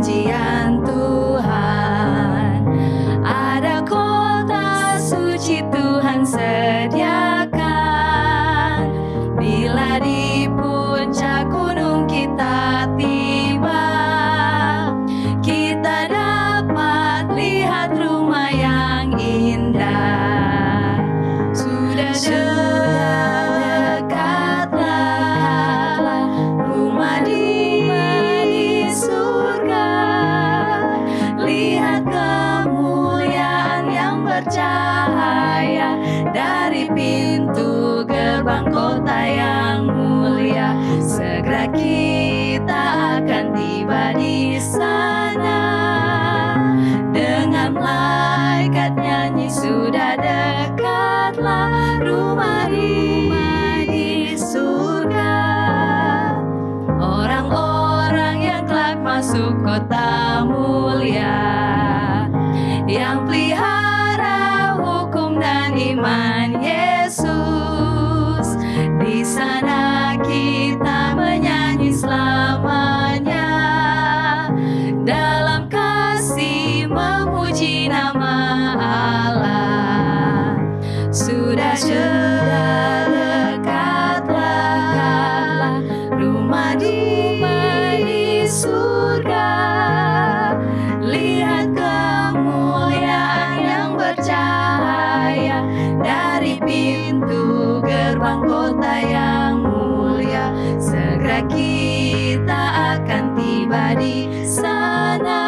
janjian Tuhan. Ada kota suci Tuhan sediakan. Bila di puncak gunung kita tiba, kita dapat lihat rumah yang indah. Sudah dekatlah rumah di surga. Lihat kemuliaan yang bercahaya dari pintu gerbang kota yang mulia. Segera kita akan tiba di sana. Dengan malaikat nyanyi sudah dekatlah rumah di surga. Orang-orang yang kelak masuk kota mulia, yang pelihara hukum dan iman Yesus. Di sana kita menyanyi selamanya, dalam kasih memuji nama Allah. Sudah dekatlah rumah di surga. Lihat kemuliaan yang bercahaya dari pintu gerbang kota yang mulia. Segera kita akan tiba di sana.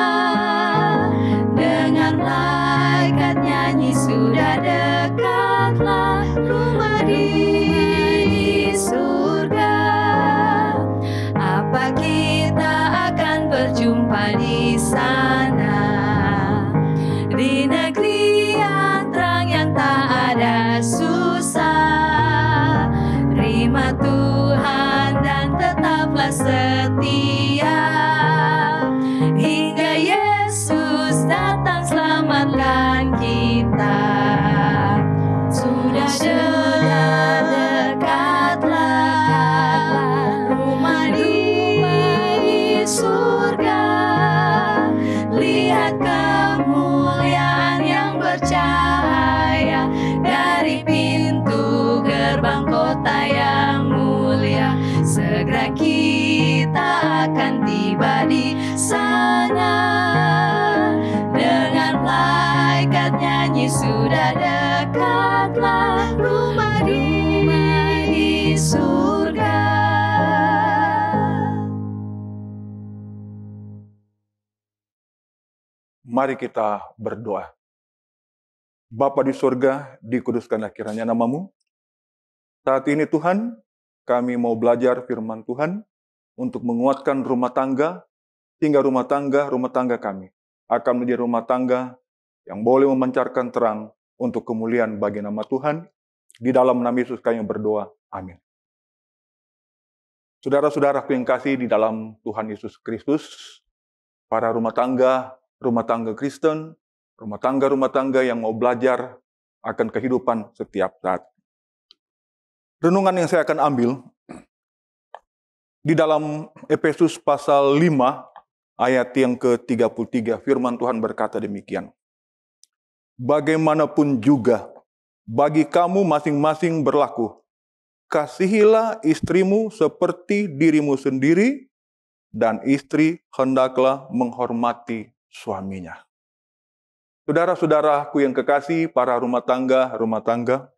Dengan malaikat nyanyi sudah dekatlah rumah di surga. Apa kita akan berjumpa di sana, di negeri yang terang yang tak ada susah. Terima Tuhan dan tetaplah setia, hingga Yesus datang selamatkan kita. Sudah dekatlah rumah di surga. Lihat kemuliaan yang bercahaya dari pintu gerbang kota yang mulia. Segera kita akan tiba di sana. Dengan malaikat nyanyi sudah dekatlah rumah di surga. Mari kita berdoa. Bapa di surga, dikuduskanlah kiranya nama-Mu. Saat ini Tuhan, kami mau belajar firman Tuhan untuk menguatkan rumah tangga, sehingga rumah tangga kami akan menjadi rumah tangga yang boleh memancarkan terang untuk kemuliaan bagi nama Tuhan. Di dalam nama Yesus kami berdoa. Amin. Saudara-saudaraku yang kasih di dalam Tuhan Yesus Kristus, para rumah tangga Kristen, rumah tangga yang mau belajar akan kehidupan setiap saat. Renungan yang saya akan ambil di dalam Efesus pasal 5 ayat yang ke-33, firman Tuhan berkata demikian. Bagaimanapun juga bagi kamu masing-masing berlaku, kasihilah istrimu seperti dirimu sendiri, dan istri hendaklah menghormati suaminya. Saudara-saudaraku yang kekasih, para rumah tangga,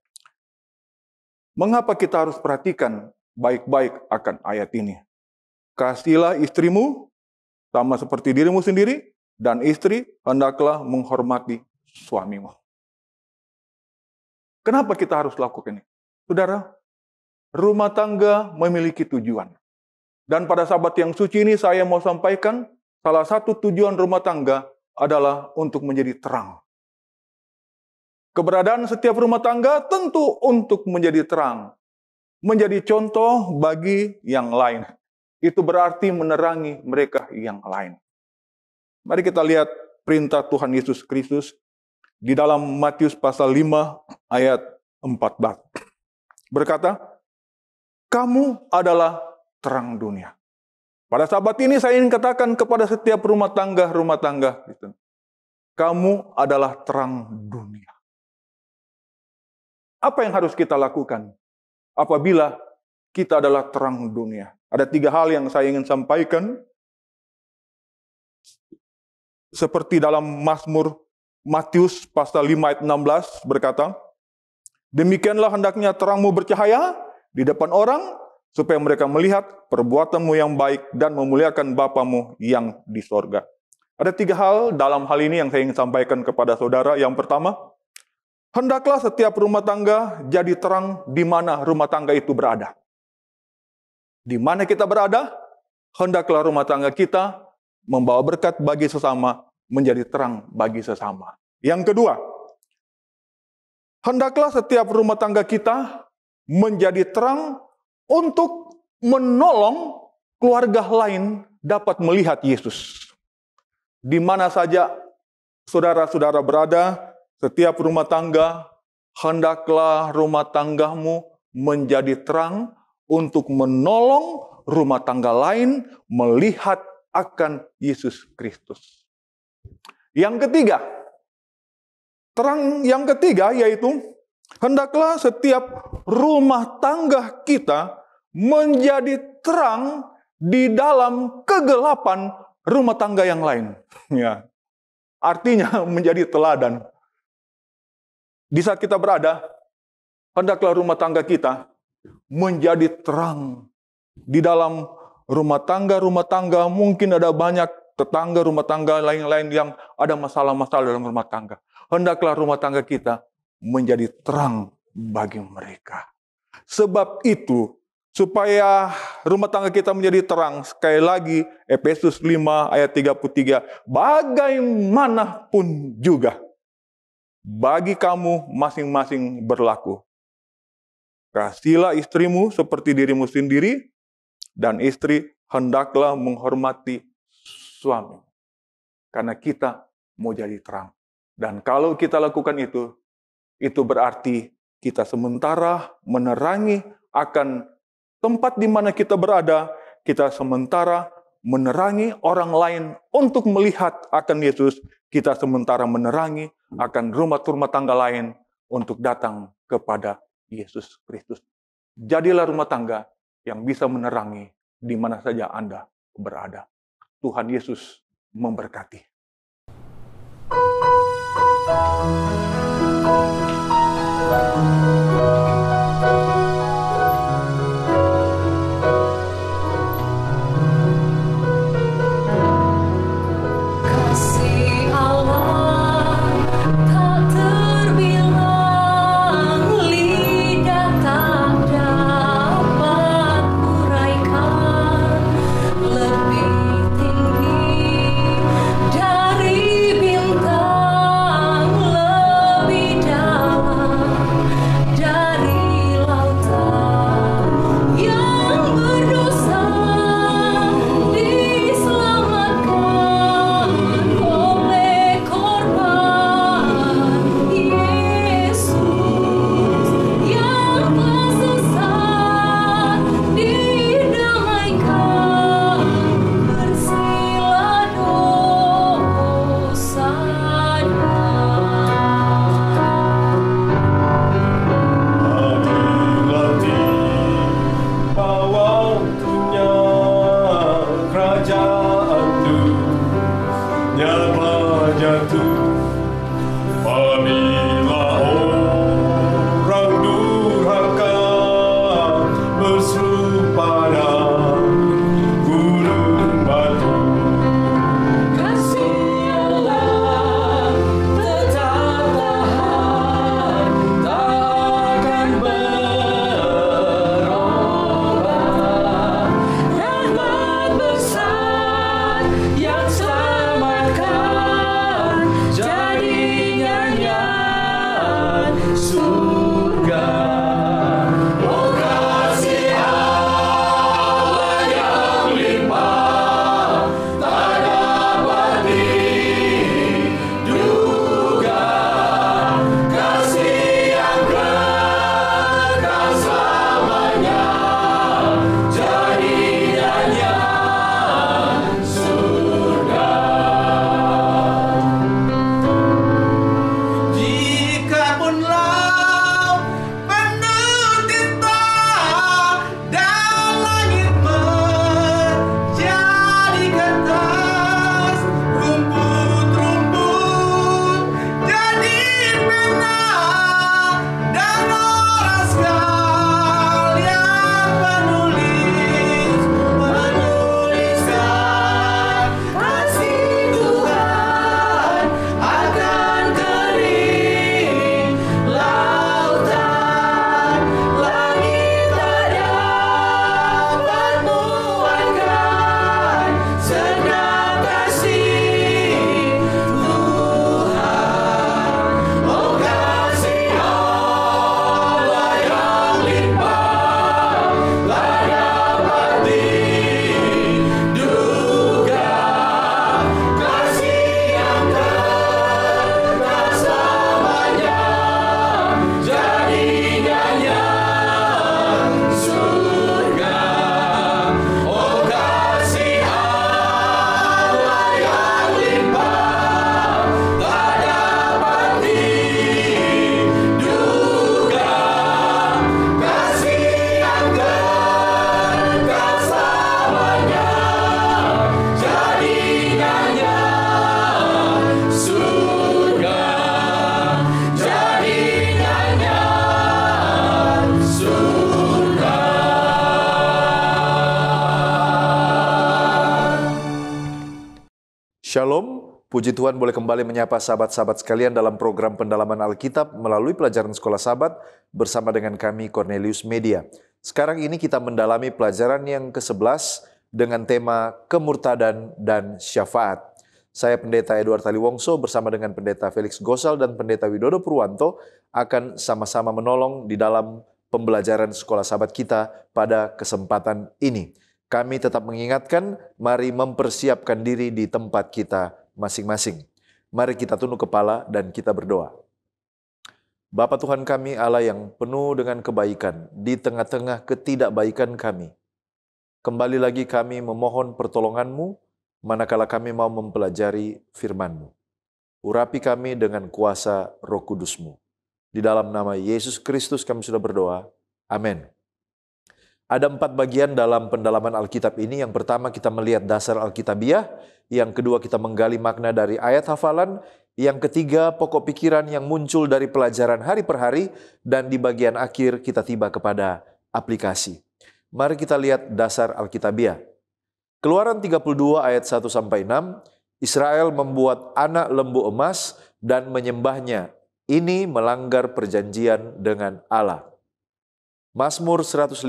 mengapa kita harus perhatikan baik-baik akan ayat ini? Kasihilah istrimu sama seperti dirimu sendiri, dan istri hendaklah menghormati suamimu. Kenapa kita harus lakukan ini? Saudara, rumah tangga memiliki tujuan. Dan pada sahabat yang suci ini saya mau sampaikan, salah satu tujuan rumah tangga adalah untuk menjadi terang. Keberadaan setiap rumah tangga tentu untuk menjadi terang, menjadi contoh bagi yang lain. Itu berarti menerangi mereka yang lain. Mari kita lihat perintah Tuhan Yesus Kristus di dalam Matius pasal 5 ayat 14. Berkata, kamu adalah terang dunia. Pada sahabat ini saya ingin katakan kepada setiap rumah tangga Kristen, kamu adalah terang dunia. Apa yang harus kita lakukan apabila kita adalah terang dunia? Ada 3 hal yang saya ingin sampaikan. Seperti dalam Mazmur Matius pasal 5 ayat 16 berkata, demikianlah hendaknya terangmu bercahaya di depan orang, supaya mereka melihat perbuatanmu yang baik dan memuliakan Bapamu yang di sorga. Ada 3 hal dalam hal ini yang saya ingin sampaikan kepada saudara. Yang pertama, hendaklah setiap rumah tangga jadi terang di mana rumah tangga itu berada. Di mana kita berada, hendaklah rumah tangga kita membawa berkat bagi sesama, menjadi terang bagi sesama. Yang kedua, hendaklah setiap rumah tangga kita menjadi terang untuk menolong keluarga lain dapat melihat Yesus. Di mana saja saudara-saudara berada, setiap rumah tangga, hendaklah rumah tanggamu menjadi terang untuk menolong rumah tangga lain melihat akan Yesus Kristus. Yang ketiga, terang yang ketiga yaitu hendaklah setiap rumah tangga kita menjadi terang di dalam kegelapan rumah tangga yang lain. Ya. Artinya menjadi teladan. Di saat kita berada, hendaklah rumah tangga kita menjadi terang. Di dalam rumah tangga mungkin ada banyak tetangga rumah tangga lain-lain yang ada masalah-masalah dalam rumah tangga. Hendaklah rumah tangga kita menjadi terang bagi mereka. Sebab itu, supaya rumah tangga kita menjadi terang, sekali lagi Efesus 5 ayat 33, bagaimanapun juga bagi kamu masing-masing berlaku. Kasihilah istrimu seperti dirimu sendiri, dan istri hendaklah menghormati suami. Karena kita mau jadi terang. Dan kalau kita lakukan itu berarti kita sementara menerangi akan tempat di mana kita berada, kita sementara menerangi orang lain untuk melihat akan Yesus, kita sementara menerangi akan rumah-rumah tangga lain untuk datang kepada Yesus Kristus. Jadilah rumah tangga yang bisa menerangi di mana saja Anda berada. Tuhan Yesus memberkati. Dari bintang lebih Shalom, puji Tuhan boleh kembali menyapa sahabat-sahabat sekalian dalam program pendalaman Alkitab melalui pelajaran Sekolah Sabat bersama dengan kami Cornelius Media. Sekarang ini kita mendalami pelajaran yang ke-11 dengan tema kemurtadan dan syafaat. Saya Pendeta Edward Taliwongso bersama dengan Pendeta Felix Gosal dan Pendeta Widodo Purwanto akan sama-sama menolong di dalam pembelajaran Sekolah Sabat kita pada kesempatan ini. Kami tetap mengingatkan, mari mempersiapkan diri di tempat kita masing-masing. Mari kita tunduk kepala dan kita berdoa. Bapa Tuhan kami, Allah yang penuh dengan kebaikan, di tengah-tengah ketidakbaikan kami. Kembali lagi kami memohon pertolongan-Mu, manakala kami mau mempelajari firman-Mu. Urapi kami dengan kuasa Roh Kudus-Mu. Di dalam nama Yesus Kristus kami sudah berdoa. Amin. Ada 4 bagian dalam pendalaman Alkitab ini. Yang pertama kita melihat dasar Alkitabiah. Yang kedua kita menggali makna dari ayat hafalan. Yang ketiga pokok pikiran yang muncul dari pelajaran hari per hari. Dan di bagian akhir kita tiba kepada aplikasi. Mari kita lihat dasar Alkitabiah. Keluaran 32 ayat 1-6. Israel membuat anak lembu emas dan menyembahnya. Ini melanggar perjanjian dengan Allah. Mazmur 115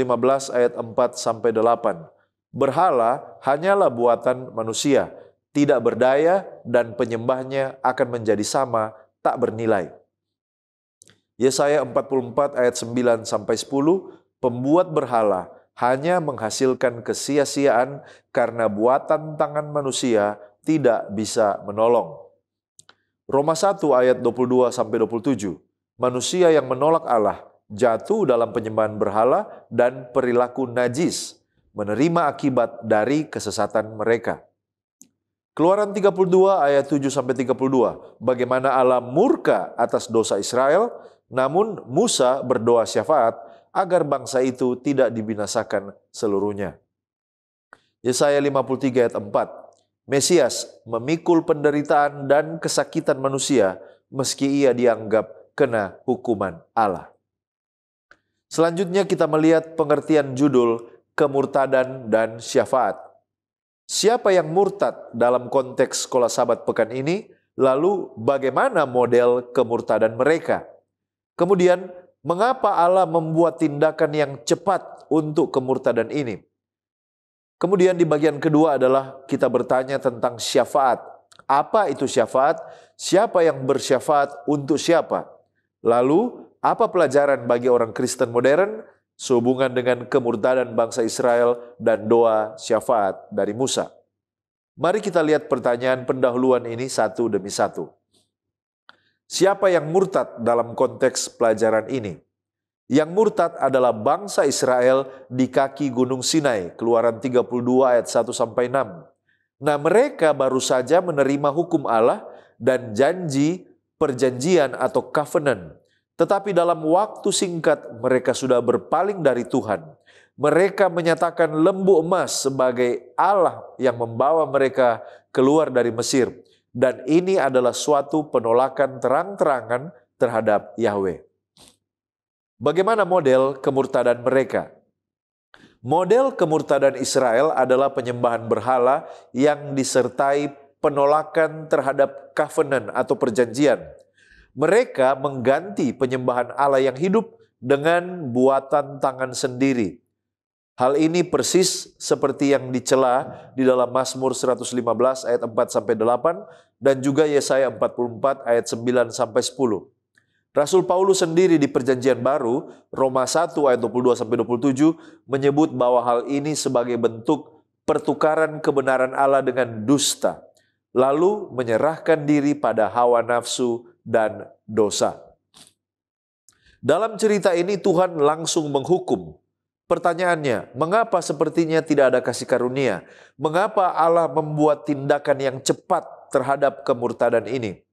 ayat 4-8. Berhala hanyalah buatan manusia, tidak berdaya dan penyembahnya akan menjadi sama, tak bernilai. Yesaya 44 ayat 9-10. Pembuat berhala hanya menghasilkan kesia-siaan karena buatan tangan manusia tidak bisa menolong. Roma 1 ayat 22-27. Manusia yang menolak Allah jatuh dalam penyembahan berhala dan perilaku najis, menerima akibat dari kesesatan mereka. Keluaran 32 ayat 7-32. Bagaimana Allah murka atas dosa Israel, namun Musa berdoa syafaat agar bangsa itu tidak dibinasakan seluruhnya. Yesaya 53 ayat 4. Mesias memikul penderitaan dan kesakitan manusia meski ia dianggap kena hukuman Allah. Selanjutnya kita melihat pengertian judul kemurtadan dan syafaat. Siapa yang murtad dalam konteks Sekolah Sabat pekan ini? Lalu bagaimana model kemurtadan mereka? Kemudian mengapa Allah membuat tindakan yang cepat untuk kemurtadan ini? Kemudian di bagian kedua adalah kita bertanya tentang syafaat. Apa itu syafaat? Siapa yang bersyafaat untuk siapa? Lalu apa pelajaran bagi orang Kristen modern sehubungan dengan kemurtadan bangsa Israel dan doa syafaat dari Musa? Mari kita lihat pertanyaan pendahuluan ini satu demi satu. Siapa yang murtad dalam konteks pelajaran ini? Yang murtad adalah bangsa Israel di kaki Gunung Sinai, Keluaran 32 ayat 1-6. Nah, mereka baru saja menerima hukum Allah dan janji perjanjian atau covenant. Tetapi dalam waktu singkat mereka sudah berpaling dari Tuhan. Mereka menyatakan lembu emas sebagai Allah yang membawa mereka keluar dari Mesir. Dan ini adalah suatu penolakan terang-terangan terhadap Yahweh. Bagaimana model kemurtadan mereka? Model kemurtadan Israel adalah penyembahan berhala yang disertai penolakan terhadap covenant atau perjanjian. Mereka mengganti penyembahan Allah yang hidup dengan buatan tangan sendiri. Hal ini persis seperti yang dicela di dalam Mazmur 115 ayat 4-8 dan juga Yesaya 44 ayat 9-10. Rasul Paulus sendiri di Perjanjian Baru, Roma 1 ayat 22-27 menyebut bahwa hal ini sebagai bentuk pertukaran kebenaran Allah dengan dusta, lalu menyerahkan diri pada hawa nafsu dan dosa. Dalam cerita ini Tuhan langsung menghukum. Pertanyaannya, mengapa sepertinya tidak ada kasih karunia? Mengapa Allah membuat tindakan yang cepat terhadap kemurtadan ini?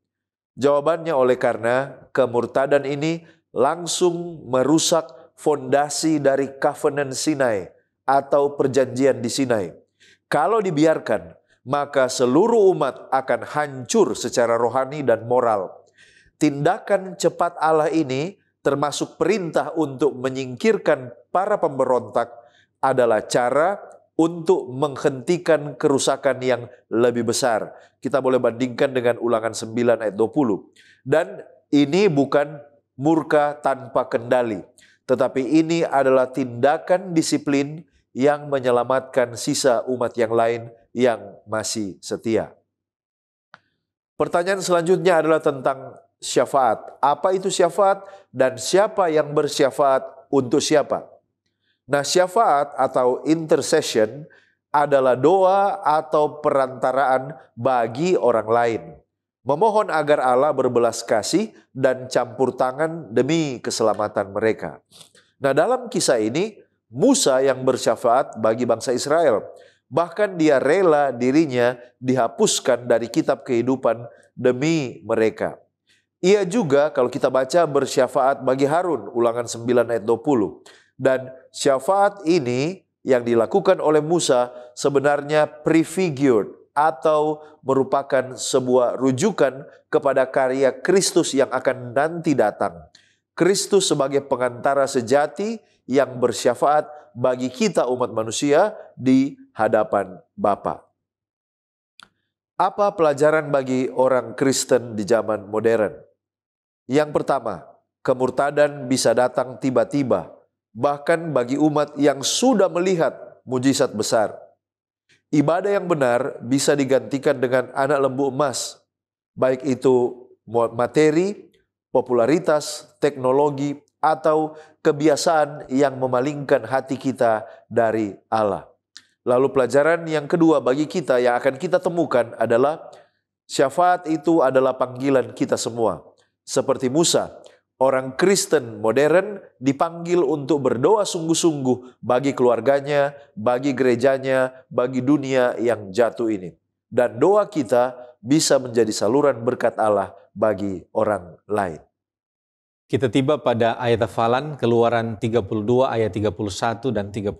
Jawabannya oleh karena kemurtadan ini langsung merusak fondasi dari covenant Sinai atau perjanjian di Sinai. Kalau dibiarkan, maka seluruh umat akan hancur secara rohani dan moral. Tindakan cepat Allah ini termasuk perintah untuk menyingkirkan para pemberontak adalah cara untuk menghentikan kerusakan yang lebih besar. Kita boleh bandingkan dengan Ulangan 9 ayat 20. Dan ini bukan murka tanpa kendali, tetapi ini adalah tindakan disiplin yang menyelamatkan sisa umat yang lain yang masih setia. Pertanyaan selanjutnya adalah tentang syafaat. Apa itu syafaat dan siapa yang bersyafaat untuk siapa? Nah, syafaat atau intercession adalah doa atau perantaraan bagi orang lain. Memohon agar Allah berbelas kasih dan campur tangan demi keselamatan mereka. Nah, dalam kisah ini, Musa yang bersyafaat bagi bangsa Israel. Bahkan dia rela dirinya dihapuskan dari kitab kehidupan demi mereka. Ia juga, kalau kita baca, bersyafaat bagi Harun, Ulangan 9 ayat 20. Dan syafaat ini yang dilakukan oleh Musa sebenarnya prefigured atau merupakan sebuah rujukan kepada karya Kristus yang akan nanti datang. Kristus sebagai pengantara sejati yang bersyafaat bagi kita umat manusia di hadapan Bapa. Apa pelajaran bagi orang Kristen di zaman modern? Yang pertama, kemurtadan bisa datang tiba-tiba, bahkan bagi umat yang sudah melihat mujizat besar. Ibadah yang benar bisa digantikan dengan anak lembu emas, baik itu materi, popularitas, teknologi, atau kebiasaan yang memalingkan hati kita dari Allah. Lalu pelajaran yang kedua bagi kita yang akan kita temukan adalah syafaat itu adalah panggilan kita semua. Seperti Musa, orang Kristen modern dipanggil untuk berdoa sungguh-sungguh bagi keluarganya, bagi gerejanya, bagi dunia yang jatuh ini. Dan doa kita bisa menjadi saluran berkat Allah bagi orang lain. Kita tiba pada ayat hafalan Keluaran 32 ayat 31 dan 32.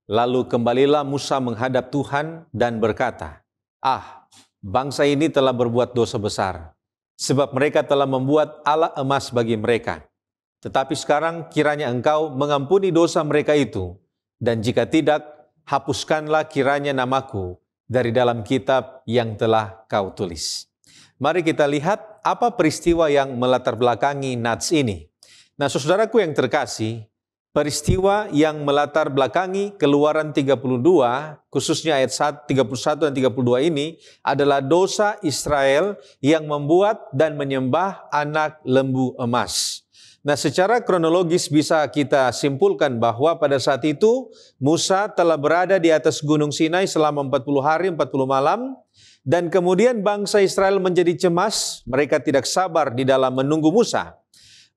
Lalu kembalilah Musa menghadap Tuhan dan berkata, bangsa ini telah berbuat dosa besar, sebab mereka telah membuat alat emas bagi mereka. Tetapi sekarang kiranya engkau mengampuni dosa mereka itu, dan jika tidak, hapuskanlah kiranya namaku dari dalam kitab yang telah kau tulis. Mari kita lihat apa peristiwa yang melatar belakangi nats ini. Nah, saudaraku yang terkasih, peristiwa yang melatar belakangi Keluaran 32, khususnya ayat 31 dan 32 ini adalah dosa Israel yang membuat dan menyembah anak lembu emas. Nah, secara kronologis bisa kita simpulkan bahwa pada saat itu Musa telah berada di atas Gunung Sinai selama 40 hari 40 malam. Dan kemudian bangsa Israel menjadi cemas, mereka tidak sabar di dalam menunggu Musa.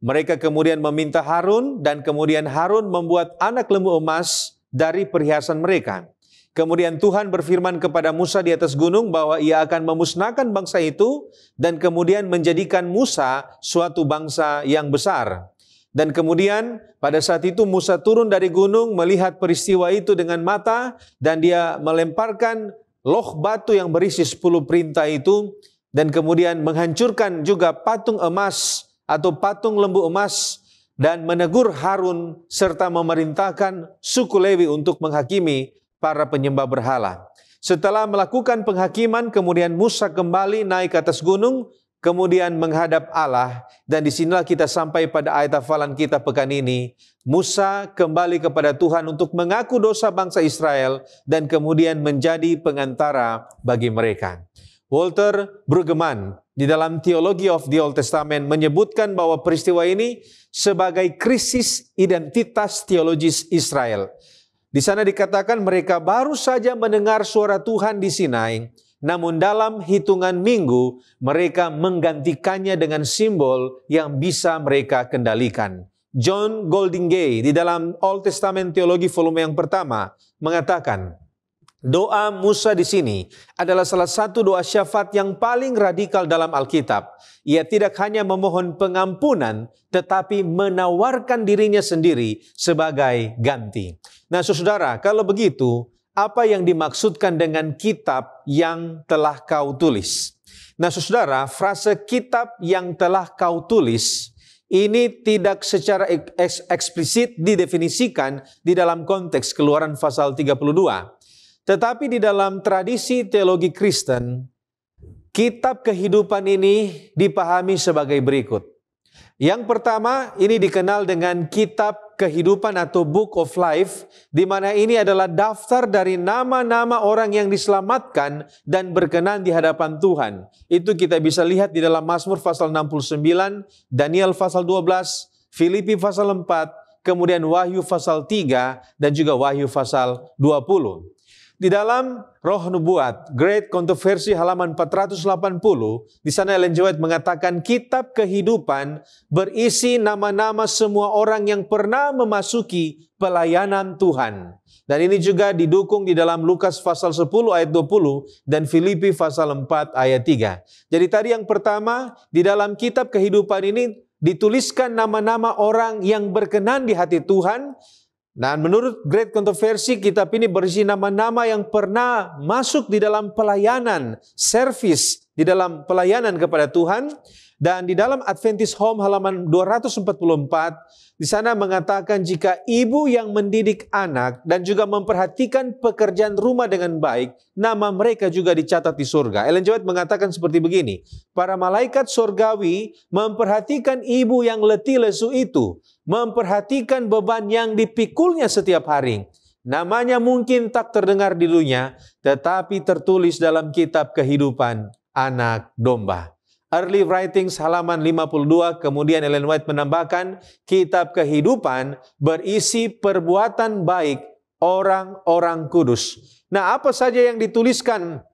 Mereka kemudian meminta Harun, dan kemudian Harun membuat anak lembu emas dari perhiasan mereka. Kemudian Tuhan berfirman kepada Musa di atas gunung bahwa ia akan memusnahkan bangsa itu, dan kemudian menjadikan Musa suatu bangsa yang besar. Dan kemudian pada saat itu Musa turun dari gunung melihat peristiwa itu dengan mata, dan dia melemparkan loh batu yang berisi 10 perintah itu, dan kemudian menghancurkan juga patung emas atau patung lembu emas, dan menegur Harun serta memerintahkan suku Lewi untuk menghakimi para penyembah berhala. Setelah melakukan penghakiman, kemudian Musa kembali naik ke atas gunung, kemudian menghadap Allah, dan disinilah kita sampai pada ayat hafalan kita pekan ini. Musa kembali kepada Tuhan untuk mengaku dosa bangsa Israel dan kemudian menjadi pengantara bagi mereka. Walter Brueggemann di dalam Theology of the Old Testament menyebutkan bahwa peristiwa ini sebagai krisis identitas teologis Israel. Di sana dikatakan mereka baru saja mendengar suara Tuhan di Sinai, namun dalam hitungan minggu mereka menggantikannya dengan simbol yang bisa mereka kendalikan. John Goldingay di dalam Old Testament Teologi volume yang pertama mengatakan, doa Musa di sini adalah salah satu doa syafaat yang paling radikal dalam Alkitab. Ia tidak hanya memohon pengampunan, tetapi menawarkan dirinya sendiri sebagai ganti. Nah, saudara, kalau begitu, apa yang dimaksudkan dengan kitab yang telah kau tulis? Nah, saudara, frase kitab yang telah kau tulis ini tidak secara eksplisit didefinisikan di dalam konteks Keluaran pasal 32. Tetapi di dalam tradisi teologi Kristen, kitab kehidupan ini dipahami sebagai berikut. Yang pertama, ini dikenal dengan kitab kehidupan atau Book of Life, di mana ini adalah daftar dari nama-nama orang yang diselamatkan dan berkenan di hadapan Tuhan. Itu kita bisa lihat di dalam Mazmur pasal 69, Daniel pasal 12, Filipi pasal 4, kemudian Wahyu pasal 3, dan juga Wahyu pasal 20. Di dalam Roh Nubuat, Great Controversy halaman 480, di sana Ellen G. White mengatakan kitab kehidupan berisi nama-nama semua orang yang pernah memasuki pelayanan Tuhan. Dan ini juga didukung di dalam Lukas pasal 10 ayat 20 dan Filipi pasal 4 ayat 3. Jadi tadi yang pertama, di dalam kitab kehidupan ini dituliskan nama-nama orang yang berkenan di hati Tuhan. Nah, menurut Great Controversy, kitab ini berisi nama-nama yang pernah masuk di dalam pelayanan, service, di dalam pelayanan kepada Tuhan. Dan di dalam Adventist Home halaman 244, di sana mengatakan jika ibu yang mendidik anak dan juga memperhatikan pekerjaan rumah dengan baik, nama mereka juga dicatat di surga. Ellen G. White mengatakan seperti begini, para malaikat surgawi memperhatikan ibu yang letih lesu itu, memperhatikan beban yang dipikulnya setiap hari. Namanya mungkin tak terdengar di dunia, tetapi tertulis dalam kitab kehidupan anak domba. Early Writings halaman 52, kemudian Ellen White menambahkan, kitab kehidupan berisi perbuatan baik orang-orang kudus. Nah, apa saja yang dituliskan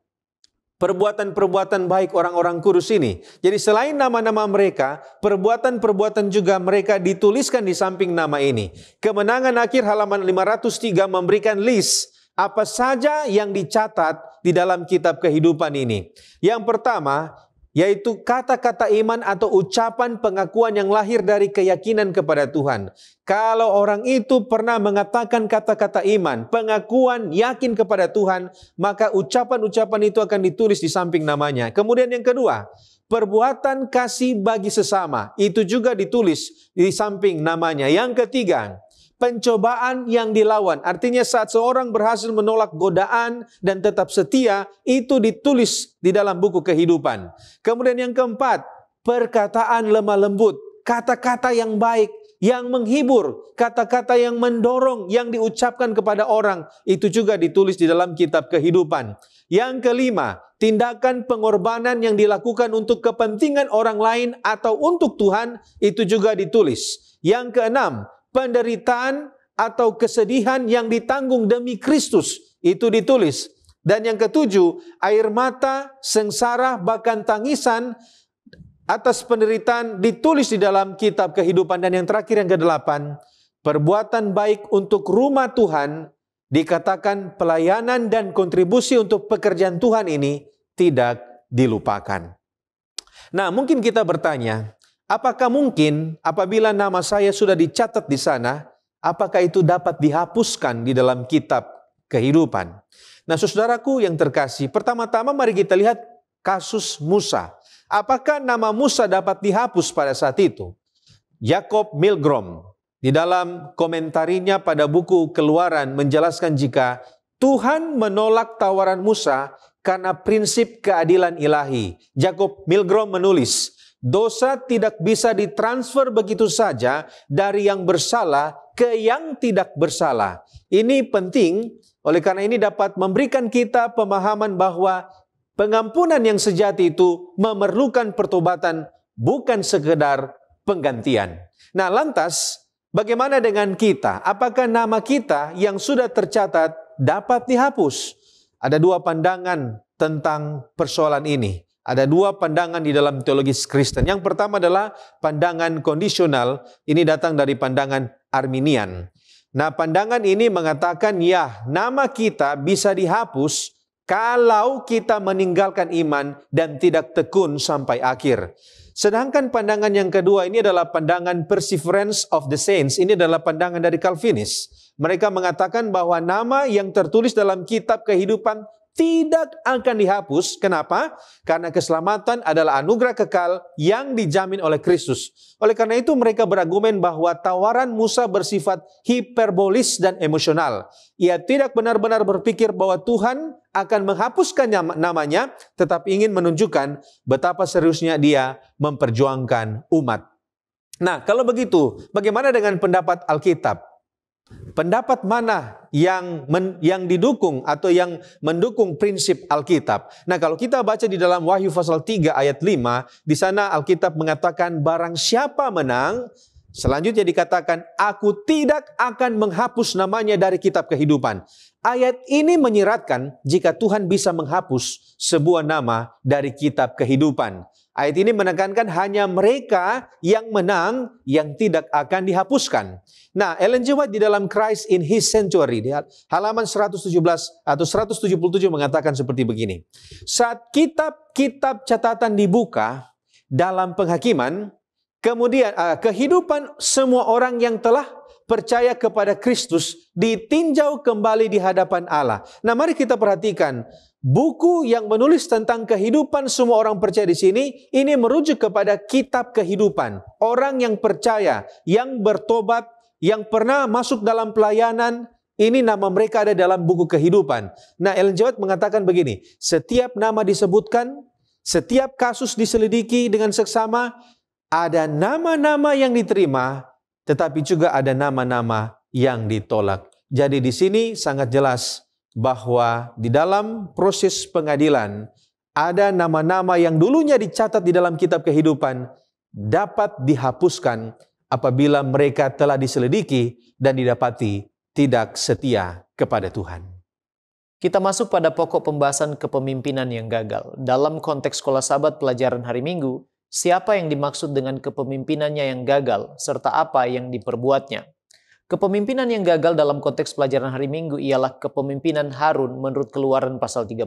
perbuatan-perbuatan baik orang-orang kudus ini? Jadi selain nama-nama mereka, perbuatan-perbuatan juga mereka dituliskan di samping nama ini. Kemenangan Akhir halaman 503 memberikan list apa saja yang dicatat di dalam kitab kehidupan ini. Yang pertama, yaitu kata-kata iman atau ucapan pengakuan yang lahir dari keyakinan kepada Tuhan. Kalau orang itu pernah mengatakan kata-kata iman, pengakuan yakin kepada Tuhan, maka ucapan-ucapan itu akan ditulis di samping namanya. Kemudian yang kedua, perbuatan kasih bagi sesama, itu juga ditulis di samping namanya. Yang ketiga, pencobaan yang dilawan. Artinya saat seorang berhasil menolak godaan dan tetap setia, itu ditulis di dalam buku kehidupan. Kemudian yang keempat, perkataan lemah lembut, kata-kata yang baik, yang menghibur, kata-kata yang mendorong, yang diucapkan kepada orang, itu juga ditulis di dalam kitab kehidupan. Yang kelima, tindakan pengorbanan yang dilakukan untuk kepentingan orang lain atau untuk Tuhan, itu juga ditulis. Yang keenam, penderitaan atau kesedihan yang ditanggung demi Kristus, itu ditulis. Dan yang ketujuh, air mata, sengsara, bahkan tangisan atas penderitaan ditulis di dalam kitab kehidupan. Dan yang terakhir yang kedelapan, perbuatan baik untuk rumah Tuhan, dikatakan pelayanan dan kontribusi untuk pekerjaan Tuhan ini tidak dilupakan. Nah, mungkin kita bertanya, apakah mungkin apabila nama saya sudah dicatat di sana, apakah itu dapat dihapuskan di dalam kitab kehidupan? Nah, saudaraku yang terkasih, pertama-tama mari kita lihat kasus Musa. Apakah nama Musa dapat dihapus pada saat itu? Jacob Milgrom di dalam komentarinya pada buku Keluaran menjelaskan jika Tuhan menolak tawaran Musa karena prinsip keadilan ilahi. Jacob Milgrom menulis, dosa tidak bisa ditransfer begitu saja dari yang bersalah ke yang tidak bersalah. Ini penting, oleh karena ini dapat memberikan kita pemahaman bahwa pengampunan yang sejati itu memerlukan pertobatan, bukan sekedar penggantian. Nah, lantas bagaimana dengan kita? Apakah nama kita yang sudah tercatat dapat dihapus? Ada dua pandangan tentang persoalan ini. Ada dua pandangan di dalam teologi Kristen. Yang pertama adalah pandangan kondisional. Ini datang dari pandangan Arminian. Nah, pandangan ini mengatakan ya, nama kita bisa dihapus kalau kita meninggalkan iman dan tidak tekun sampai akhir. Sedangkan pandangan yang kedua ini adalah pandangan Perseverance of the Saints. Ini adalah pandangan dari Calvinis. Mereka mengatakan bahwa nama yang tertulis dalam kitab kehidupan tidak akan dihapus. Kenapa? Karena keselamatan adalah anugerah kekal yang dijamin oleh Kristus. Oleh karena itu mereka berargumen bahwa tawaran Musa bersifat hiperbolis dan emosional. Ia tidak benar-benar berpikir bahwa Tuhan akan menghapuskan namanya, tetapi ingin menunjukkan betapa seriusnya dia memperjuangkan umat. Nah, kalau begitu, bagaimana dengan pendapat Alkitab? Pendapat mana yang didukung atau yang mendukung prinsip Alkitab? Nah, kalau kita baca di dalam Wahyu pasal 3 ayat 5, di sana Alkitab mengatakan barang siapa menang, selanjutnya dikatakan aku tidak akan menghapus namanya dari kitab kehidupan. Ayat ini menyiratkan jika Tuhan bisa menghapus sebuah nama dari kitab kehidupan. Ayat ini menekankan hanya mereka yang menang yang tidak akan dihapuskan. Nah, Ellen G. White di dalam Christ in His Sanctuary, di halaman 117 atau 177 mengatakan seperti begini. Saat kitab-kitab catatan dibuka dalam penghakiman, kemudian kehidupan semua orang yang telah percaya kepada Kristus ditinjau kembali di hadapan Allah. Nah, mari kita perhatikan. Buku yang menulis tentang kehidupan semua orang percaya di sini, ini merujuk kepada kitab kehidupan. Orang yang percaya, yang bertobat, yang pernah masuk dalam pelayanan, ini nama mereka ada dalam buku kehidupan. Nah, Ellen G. White mengatakan begini, setiap nama disebutkan, setiap kasus diselidiki dengan seksama, ada nama-nama yang diterima, tetapi juga ada nama-nama yang ditolak. Jadi di sini sangat jelas bahwa di dalam proses pengadilan ada nama-nama yang dulunya dicatat di dalam kitab kehidupan dapat dihapuskan apabila mereka telah diselidiki dan didapati tidak setia kepada Tuhan. Kita masuk pada pokok pembahasan kepemimpinan yang gagal. Dalam konteks sekolah Sabat pelajaran hari Minggu, siapa yang dimaksud dengan kepemimpinannya yang gagal serta apa yang diperbuatnya? Kepemimpinan yang gagal dalam konteks pelajaran hari Minggu ialah kepemimpinan Harun menurut Keluaran pasal 32.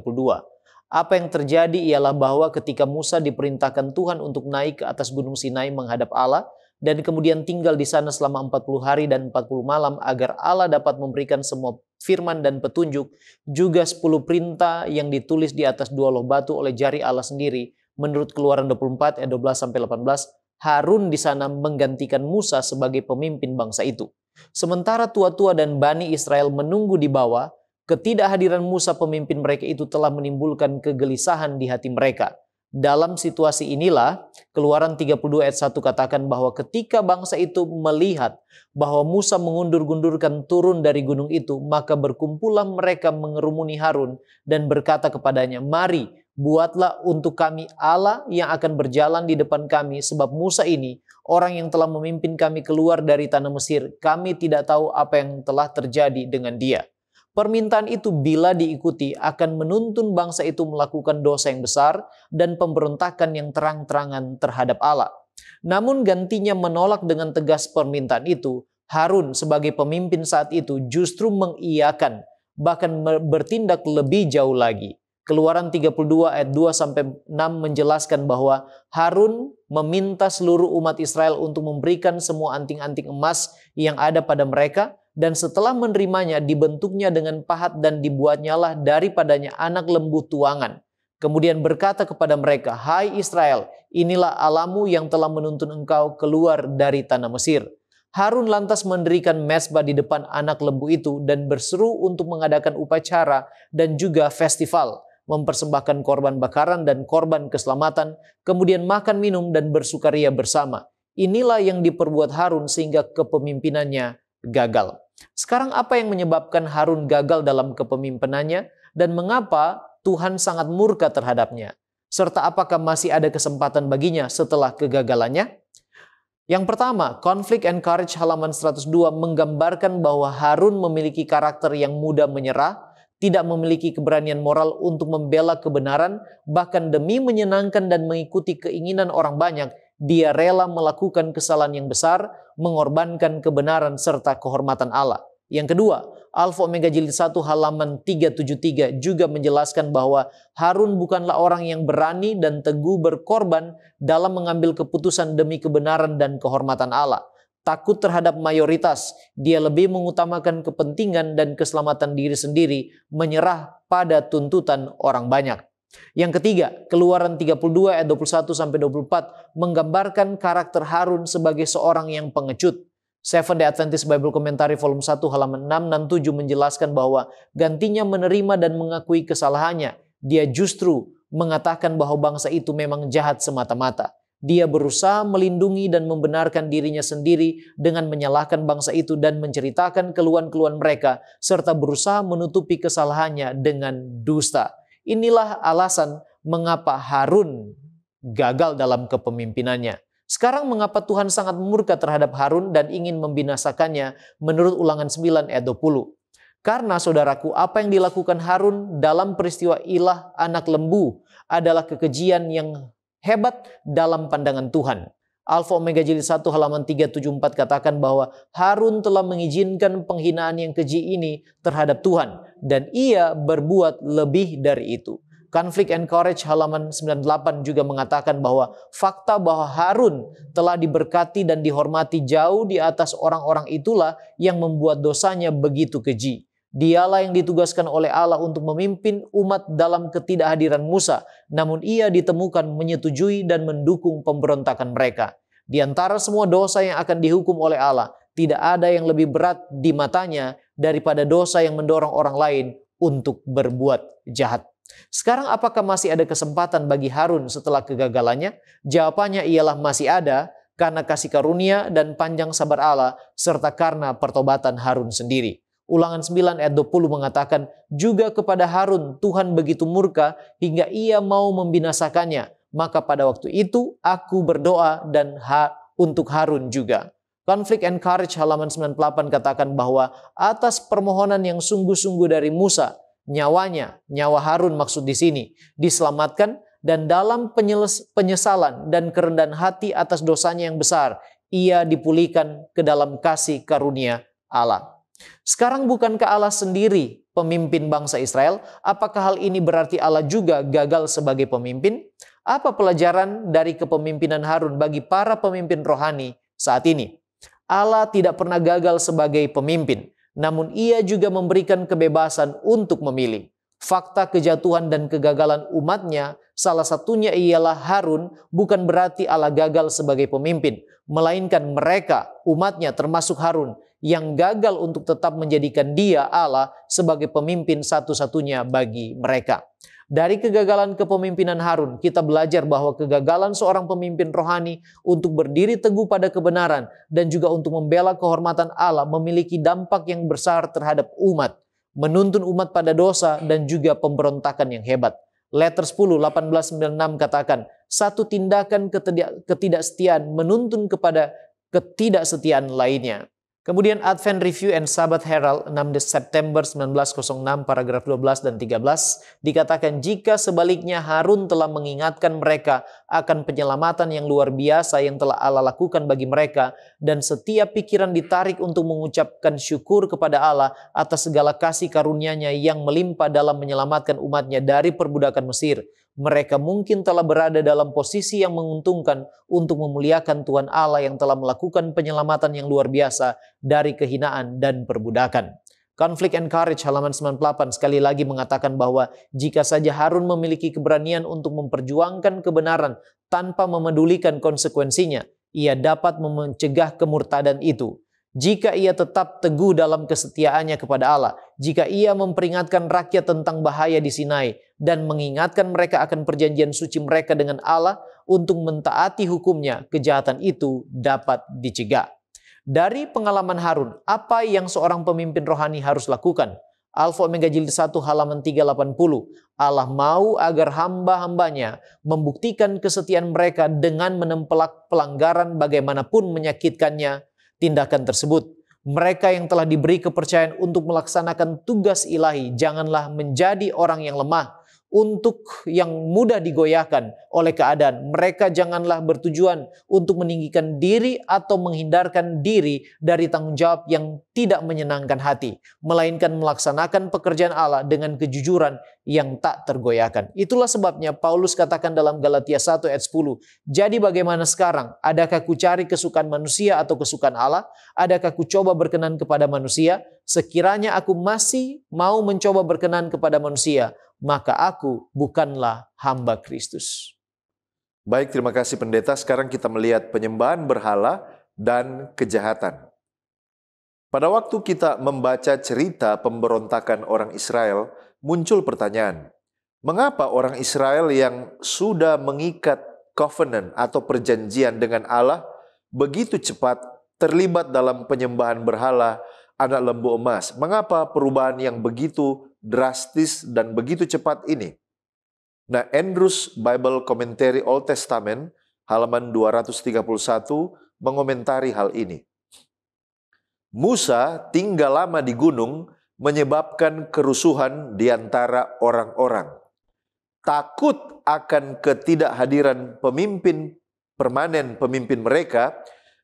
Apa yang terjadi ialah bahwa ketika Musa diperintahkan Tuhan untuk naik ke atas gunung Sinai menghadap Allah dan kemudian tinggal di sana selama 40 hari dan 40 malam agar Allah dapat memberikan semua firman dan petunjuk, juga 10 perintah yang ditulis di atas 2 loh batu oleh jari Allah sendiri menurut Keluaran 24 ayat 12-18, Harun di sana menggantikan Musa sebagai pemimpin bangsa itu. Sementara tua-tua dan Bani Israel menunggu di bawah, ketidakhadiran Musa pemimpin mereka itu telah menimbulkan kegelisahan di hati mereka. Dalam situasi inilah, Keluaran 32 ayat 1 katakan bahwa ketika bangsa itu melihat bahwa Musa mengundur-gundurkan turun dari gunung itu, maka berkumpullah mereka mengerumuni Harun dan berkata kepadanya, "Mari, buatlah untuk kami Allah yang akan berjalan di depan kami, sebab Musa ini orang yang telah memimpin kami keluar dari tanah Mesir. Kami tidak tahu apa yang telah terjadi dengan dia." Permintaan itu bila diikuti akan menuntun bangsa itu melakukan dosa yang besar dan pemberontakan yang terang-terangan terhadap Allah. Namun gantinya menolak dengan tegas permintaan itu, Harun sebagai pemimpin saat itu justru mengiyakan, bahkan bertindak lebih jauh lagi. Keluaran 32 ayat 2-6 menjelaskan bahwa Harun meminta seluruh umat Israel untuk memberikan semua anting-anting emas yang ada pada mereka, dan setelah menerimanya dibentuknya dengan pahat dan dibuatnyalah daripadanya anak lembu tuangan. Kemudian berkata kepada mereka, "Hai Israel, inilah Allahmu yang telah menuntun engkau keluar dari tanah Mesir." Harun lantas mendirikan mezbah di depan anak lembu itu dan berseru untuk mengadakan upacara dan juga festival, mempersembahkan korban bakaran dan korban keselamatan, kemudian makan minum dan bersukaria bersama. Inilah yang diperbuat Harun sehingga kepemimpinannya gagal. Sekarang apa yang menyebabkan Harun gagal dalam kepemimpinannya dan mengapa Tuhan sangat murka terhadapnya? Serta apakah masih ada kesempatan baginya setelah kegagalannya? Yang pertama, Conflict and Courage halaman 102 menggambarkan bahwa Harun memiliki karakter yang mudah menyerah, tidak memiliki keberanian moral untuk membela kebenaran, bahkan demi menyenangkan dan mengikuti keinginan orang banyak, dia rela melakukan kesalahan yang besar, mengorbankan kebenaran serta kehormatan Allah. Yang kedua, Alfa Omega Jilid 1 halaman 373 juga menjelaskan bahwa Harun bukanlah orang yang berani dan teguh berkorban dalam mengambil keputusan demi kebenaran dan kehormatan Allah. takut terhadap mayoritas. Dia lebih mengutamakan kepentingan dan keselamatan diri sendiri, menyerah pada tuntutan orang banyak. Yang ketiga, Keluaran 32 ayat 21-24 menggambarkan karakter Harun sebagai seorang yang pengecut. Seventh-day Adventist Bible Commentary volume 1 halaman 6 dan 7 menjelaskan bahwa gantinya menerima dan mengakui kesalahannya, dia justru mengatakan bahwa bangsa itu memang jahat semata-mata. Dia berusaha melindungi dan membenarkan dirinya sendiri dengan menyalahkan bangsa itu dan menceritakan keluhan-keluhan mereka, serta berusaha menutupi kesalahannya dengan dusta. Inilah alasan mengapa Harun gagal dalam kepemimpinannya. Sekarang mengapa Tuhan sangat murka terhadap Harun dan ingin membinasakannya menurut Ulangan 9 ayat 20. Karena saudaraku, apa yang dilakukan Harun dalam peristiwa ilah anak lembu adalah kekejian yang hebat dalam pandangan Tuhan. Alfa Omega Jilid 1 halaman 374 katakan bahwa Harun telah mengizinkan penghinaan yang keji ini terhadap Tuhan dan ia berbuat lebih dari itu. Conflict and Courage halaman 98 juga mengatakan bahwa fakta bahwa Harun telah diberkati dan dihormati jauh di atas orang-orang itulah yang membuat dosanya begitu keji. Dialah yang ditugaskan oleh Allah untuk memimpin umat dalam ketidakhadiran Musa, namun ia ditemukan menyetujui dan mendukung pemberontakan mereka. Di antara semua dosa yang akan dihukum oleh Allah, tidak ada yang lebih berat di matanya daripada dosa yang mendorong orang lain untuk berbuat jahat. Sekarang apakah masih ada kesempatan bagi Harun setelah kegagalannya? Jawabannya ialah masih ada, karena kasih karunia dan panjang sabar Allah, serta karena pertobatan Harun sendiri. Ulangan 9 ayat 20 mengatakan, juga kepada Harun Tuhan begitu murka hingga ia mau membinasakannya. Maka pada waktu itu aku berdoa dan untuk Harun juga. Conflict and Courage halaman 98 katakan bahwa atas permohonan yang sungguh-sungguh dari Musa, nyawa Harun maksud di sini, diselamatkan, dan dalam penyesalan dan kerendahan hati atas dosanya yang besar, ia dipulihkan ke dalam kasih karunia Allah. Sekarang bukankah Allah sendiri pemimpin bangsa Israel? Apakah hal ini berarti Allah juga gagal sebagai pemimpin? Apa pelajaran dari kepemimpinan Harun bagi para pemimpin rohani saat ini? Allah tidak pernah gagal sebagai pemimpin, namun ia juga memberikan kebebasan untuk memilih. Fakta kejatuhan dan kegagalan umatnya, salah satunya ialah Harun, bukan berarti Allah gagal sebagai pemimpin, melainkan mereka, umatnya termasuk Harun, yang gagal untuk tetap menjadikan dia, Allah, sebagai pemimpin satu-satunya bagi mereka. Dari kegagalan kepemimpinan Harun, kita belajar bahwa kegagalan seorang pemimpin rohani untuk berdiri teguh pada kebenaran dan juga untuk membela kehormatan Allah memiliki dampak yang besar terhadap umat, menuntun umat pada dosa dan juga pemberontakan yang hebat. Letter 10, 1896 katakan, satu tindakan ketidaksetiaan menuntun kepada ketidaksetiaan lainnya. Kemudian Advent Review and Sabbath Herald 6 September 1906 paragraf 12 dan 13 dikatakan jika sebaliknya Harun telah mengingatkan mereka akan penyelamatan yang luar biasa yang telah Allah lakukan bagi mereka dan setiap pikiran ditarik untuk mengucapkan syukur kepada Allah atas segala kasih karunia-Nya yang melimpah dalam menyelamatkan umatnya dari perbudakan Mesir. Mereka mungkin telah berada dalam posisi yang menguntungkan untuk memuliakan Tuhan Allah yang telah melakukan penyelamatan yang luar biasa dari kehinaan dan perbudakan. Conflict and Courage halaman 98 sekali lagi mengatakan bahwa jika saja Harun memiliki keberanian untuk memperjuangkan kebenaran tanpa memedulikan konsekuensinya, ia dapat mencegah kemurtadan itu. Jika ia tetap teguh dalam kesetiaannya kepada Allah, jika ia memperingatkan rakyat tentang bahaya di Sinai dan mengingatkan mereka akan perjanjian suci mereka dengan Allah untuk mentaati hukumnya, kejahatan itu dapat dicegah. Dari pengalaman Harun, apa yang seorang pemimpin rohani harus lakukan? Alfa Omega Jilid 1 halaman 380. Allah mau agar hamba-hambanya membuktikan kesetiaan mereka dengan menempelak pelanggaran bagaimanapun menyakitkannya tindakan tersebut. Mereka yang telah diberi kepercayaan untuk melaksanakan tugas ilahi, janganlah menjadi orang yang lemah yang mudah digoyahkan oleh keadaan. Mereka janganlah bertujuan untuk meninggikan diri atau menghindarkan diri dari tanggung jawab yang tidak menyenangkan hati, melainkan melaksanakan pekerjaan Allah dengan kejujuran yang tak tergoyahkan. Itulah sebabnya Paulus katakan dalam Galatia 1 ayat 10, jadi bagaimana sekarang? Adakah ku cari kesukaan manusia atau kesukaan Allah? Adakah ku coba berkenan kepada manusia? Sekiranya aku masih mau mencoba berkenan kepada manusia, maka aku bukanlah hamba Kristus. Baik, terima kasih pendeta. Sekarang kita melihat penyembahan berhala dan kejahatan. Pada waktu kita membaca cerita pemberontakan orang Israel, muncul pertanyaan, mengapa orang Israel yang sudah mengikat covenant atau perjanjian dengan Allah begitu cepat terlibat dalam penyembahan berhala anak lembu emas? Mengapa perubahan yang begitu drastis dan begitu cepat ini? Nah, Andrews Bible Commentary Old Testament halaman 231 mengomentari hal ini. Musa tinggal lama di gunung menyebabkan kerusuhan di antara orang-orang. Takut akan ketidakhadiran pemimpin permanen pemimpin mereka,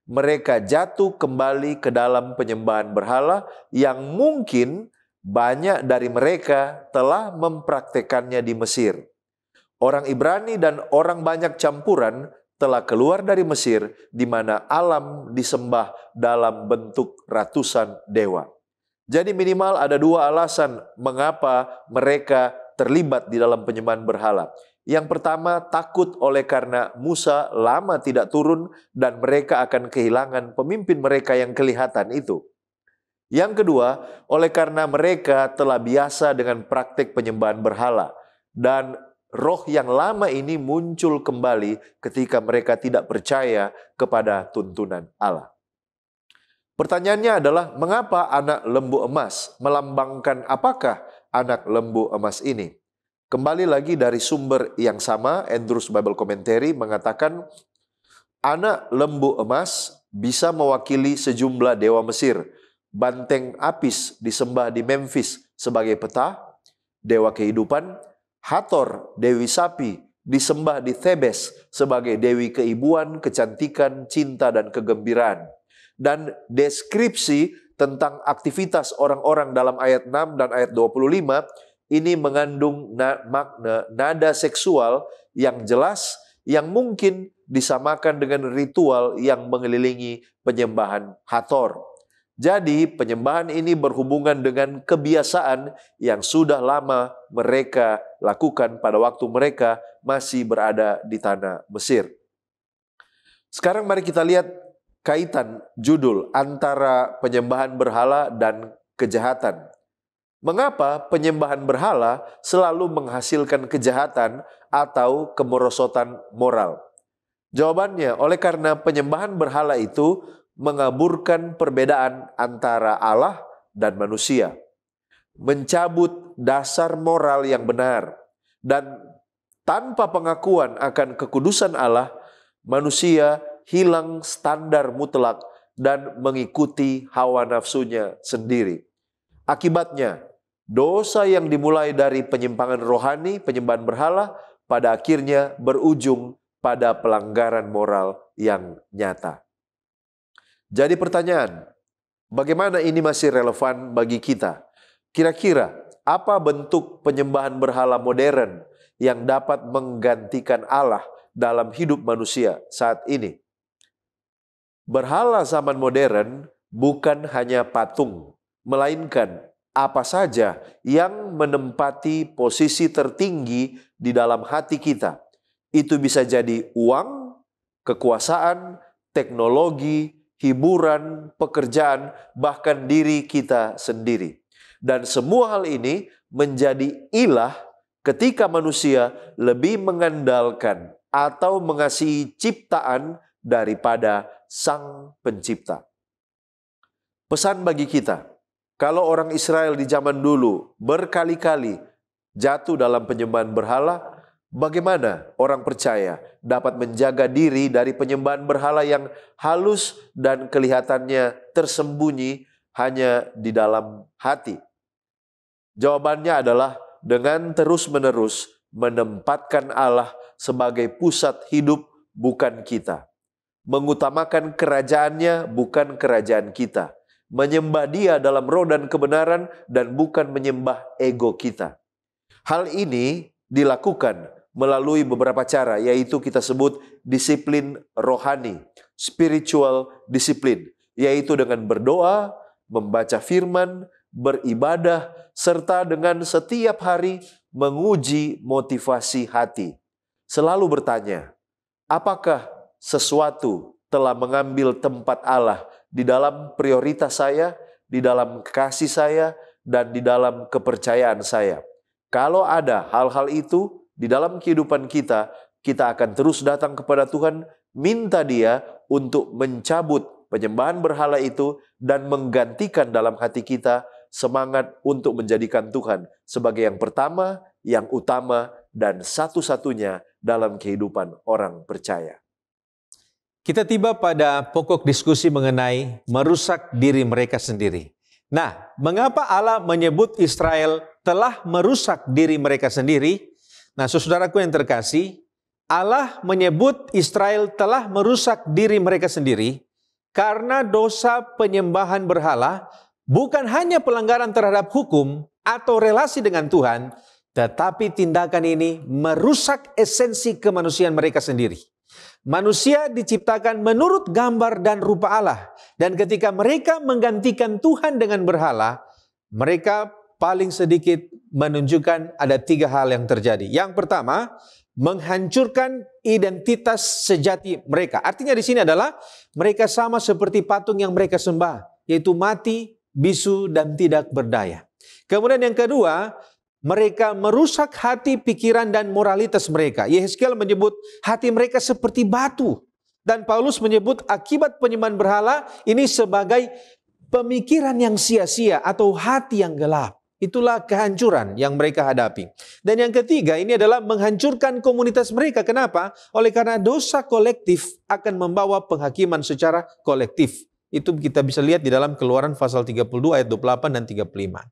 mereka jatuh kembali ke dalam penyembahan berhala yang mungkin banyak dari mereka telah mempraktekannya di Mesir. Orang Ibrani dan orang banyak campuran telah keluar dari Mesir, di mana alam disembah dalam bentuk ratusan dewa. Jadi minimal ada dua alasan mengapa mereka terlibat di dalam penyembahan berhala. Yang pertama, takut oleh karena Musa lama tidak turun dan mereka akan kehilangan pemimpin mereka yang kelihatan itu. Yang kedua, oleh karena mereka telah biasa dengan praktik penyembahan berhala dan roh yang lama ini muncul kembali ketika mereka tidak percaya kepada tuntunan Allah. Pertanyaannya adalah, mengapa anak lembu emas? Melambangkan apakah anak lembu emas ini? Kembali lagi dari sumber yang sama, Andrews Bible Commentary mengatakan, anak lembu emas bisa mewakili sejumlah dewa Mesir. Banteng Apis disembah di Memphis sebagai peta, dewa kehidupan. Hathor, dewi sapi, disembah di Thebes sebagai dewi keibuan, kecantikan, cinta, dan kegembiraan. Dan deskripsi tentang aktivitas orang-orang dalam ayat 6 dan ayat 25 ini mengandung makna nada seksual yang jelas yang mungkin disamakan dengan ritual yang mengelilingi penyembahan Hathor. Jadi penyembahan ini berhubungan dengan kebiasaan yang sudah lama mereka lakukan pada waktu mereka masih berada di tanah Mesir. Sekarang mari kita lihat kaitan judul antara penyembahan berhala dan kejahatan. Mengapa penyembahan berhala selalu menghasilkan kejahatan atau kemerosotan moral? Jawabannya, oleh karena penyembahan berhala itu mengaburkan perbedaan antara Allah dan manusia, mencabut dasar moral yang benar, dan tanpa pengakuan akan kekudusan Allah, manusia hilang standar mutlak dan mengikuti hawa nafsunya sendiri. Akibatnya, dosa yang dimulai dari penyimpangan rohani, penyembahan berhala, pada akhirnya berujung pada pelanggaran moral yang nyata. Jadi pertanyaan, bagaimana ini masih relevan bagi kita? Kira-kira apa bentuk penyembahan berhala modern yang dapat menggantikan Allah dalam hidup manusia saat ini? Berhala zaman modern bukan hanya patung, melainkan apa saja yang menempati posisi tertinggi di dalam hati kita. Itu bisa jadi uang, kekuasaan, teknologi, hiburan, pekerjaan, bahkan diri kita sendiri. Dan semua hal ini menjadi ilah ketika manusia lebih mengandalkan atau mengasihi ciptaan daripada Sang Pencipta. Pesan bagi kita, kalau orang Israel di zaman dulu berkali-kali jatuh dalam penyembahan berhala, bagaimana orang percaya dapat menjaga diri dari penyembahan berhala yang halus dan kelihatannya tersembunyi hanya di dalam hati? Jawabannya adalah dengan terus-menerus menempatkan Allah sebagai pusat hidup, bukan kita. Mengutamakan kerajaannya, bukan kerajaan kita. Menyembah Dia dalam roh dan kebenaran, dan bukan menyembah ego kita. Hal ini dilakukan melalui beberapa cara, yaitu kita sebut disiplin rohani, spiritual discipline, yaitu dengan berdoa, membaca firman, beribadah, serta dengan setiap hari menguji motivasi hati. Selalu bertanya, apakah sesuatu telah mengambil tempat Allah di dalam prioritas saya, di dalam kasih saya, dan di dalam kepercayaan saya? Kalau ada hal-hal itu di dalam kehidupan kita, kita akan terus datang kepada Tuhan, minta Dia untuk mencabut penyembahan berhala itu dan menggantikan dalam hati kita semangat untuk menjadikan Tuhan sebagai yang pertama, yang utama, dan satu-satunya dalam kehidupan orang percaya. Kita tiba pada pokok diskusi mengenai merusak diri mereka sendiri. Nah, mengapa Allah menyebut Israel telah merusak diri mereka sendiri? Nah, saudaraku yang terkasih, Allah menyebut Israel telah merusak diri mereka sendiri karena dosa penyembahan berhala bukan hanya pelanggaran terhadap hukum atau relasi dengan Tuhan, tetapi tindakan ini merusak esensi kemanusiaan mereka sendiri. Manusia diciptakan menurut gambar dan rupa Allah. Dan ketika mereka menggantikan Tuhan dengan berhala, mereka paling sedikit menunjukkan ada 3 hal yang terjadi. Yang pertama, menghancurkan identitas sejati mereka. Artinya di sini adalah mereka sama seperti patung yang mereka sembah, yaitu mati, bisu, dan tidak berdaya. Kemudian yang kedua, mereka merusak hati, pikiran, dan moralitas mereka. Yehezkiel menyebut hati mereka seperti batu. Dan Paulus menyebut akibat penyembahan berhala ini sebagai pemikiran yang sia-sia atau hati yang gelap. Itulah kehancuran yang mereka hadapi. Dan yang ketiga, ini adalah menghancurkan komunitas mereka. Kenapa? Oleh karena dosa kolektif akan membawa penghakiman secara kolektif. Itu kita bisa lihat di dalam Keluaran pasal 32 ayat 28 dan 35.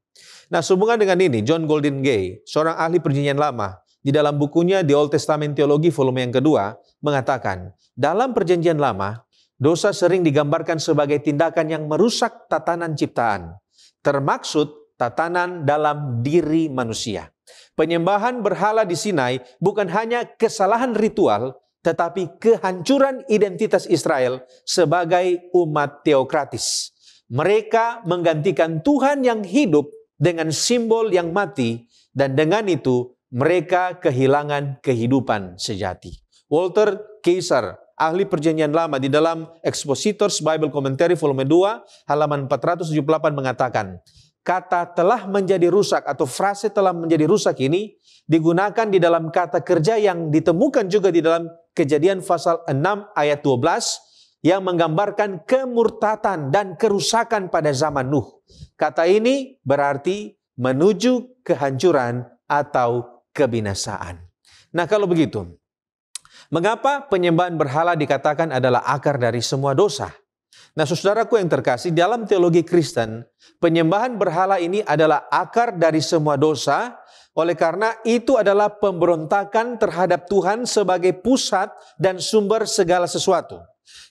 Nah, sehubungan dengan ini, John Golden Gay, seorang ahli perjanjian lama, di dalam bukunya The Old Testament Theology volume yang kedua, mengatakan, dalam perjanjian lama, dosa sering digambarkan sebagai tindakan yang merusak tatanan ciptaan, termaksud tatanan dalam diri manusia. Penyembahan berhala di Sinai bukan hanya kesalahan ritual, tetapi kehancuran identitas Israel sebagai umat teokratis. Mereka menggantikan Tuhan yang hidup dengan simbol yang mati, dan dengan itu mereka kehilangan kehidupan sejati. Walter Kaiser, ahli perjanjian lama, di dalam Expositors Bible Commentary volume 2 halaman 478 mengatakan, kata telah menjadi rusak atau frase telah menjadi rusak ini digunakan di dalam kata kerja yang ditemukan juga di dalam Kejadian pasal 6 ayat 12 yang menggambarkan kemurtatan dan kerusakan pada zaman Nuh. Kata ini berarti menuju kehancuran atau kebinasaan. Nah, kalau begitu, mengapa penyembahan berhala dikatakan adalah akar dari semua dosa? Nah, saudaraku yang terkasih, dalam teologi Kristen, penyembahan berhala ini adalah akar dari semua dosa. Oleh karena itu adalah pemberontakan terhadap Tuhan sebagai pusat dan sumber segala sesuatu.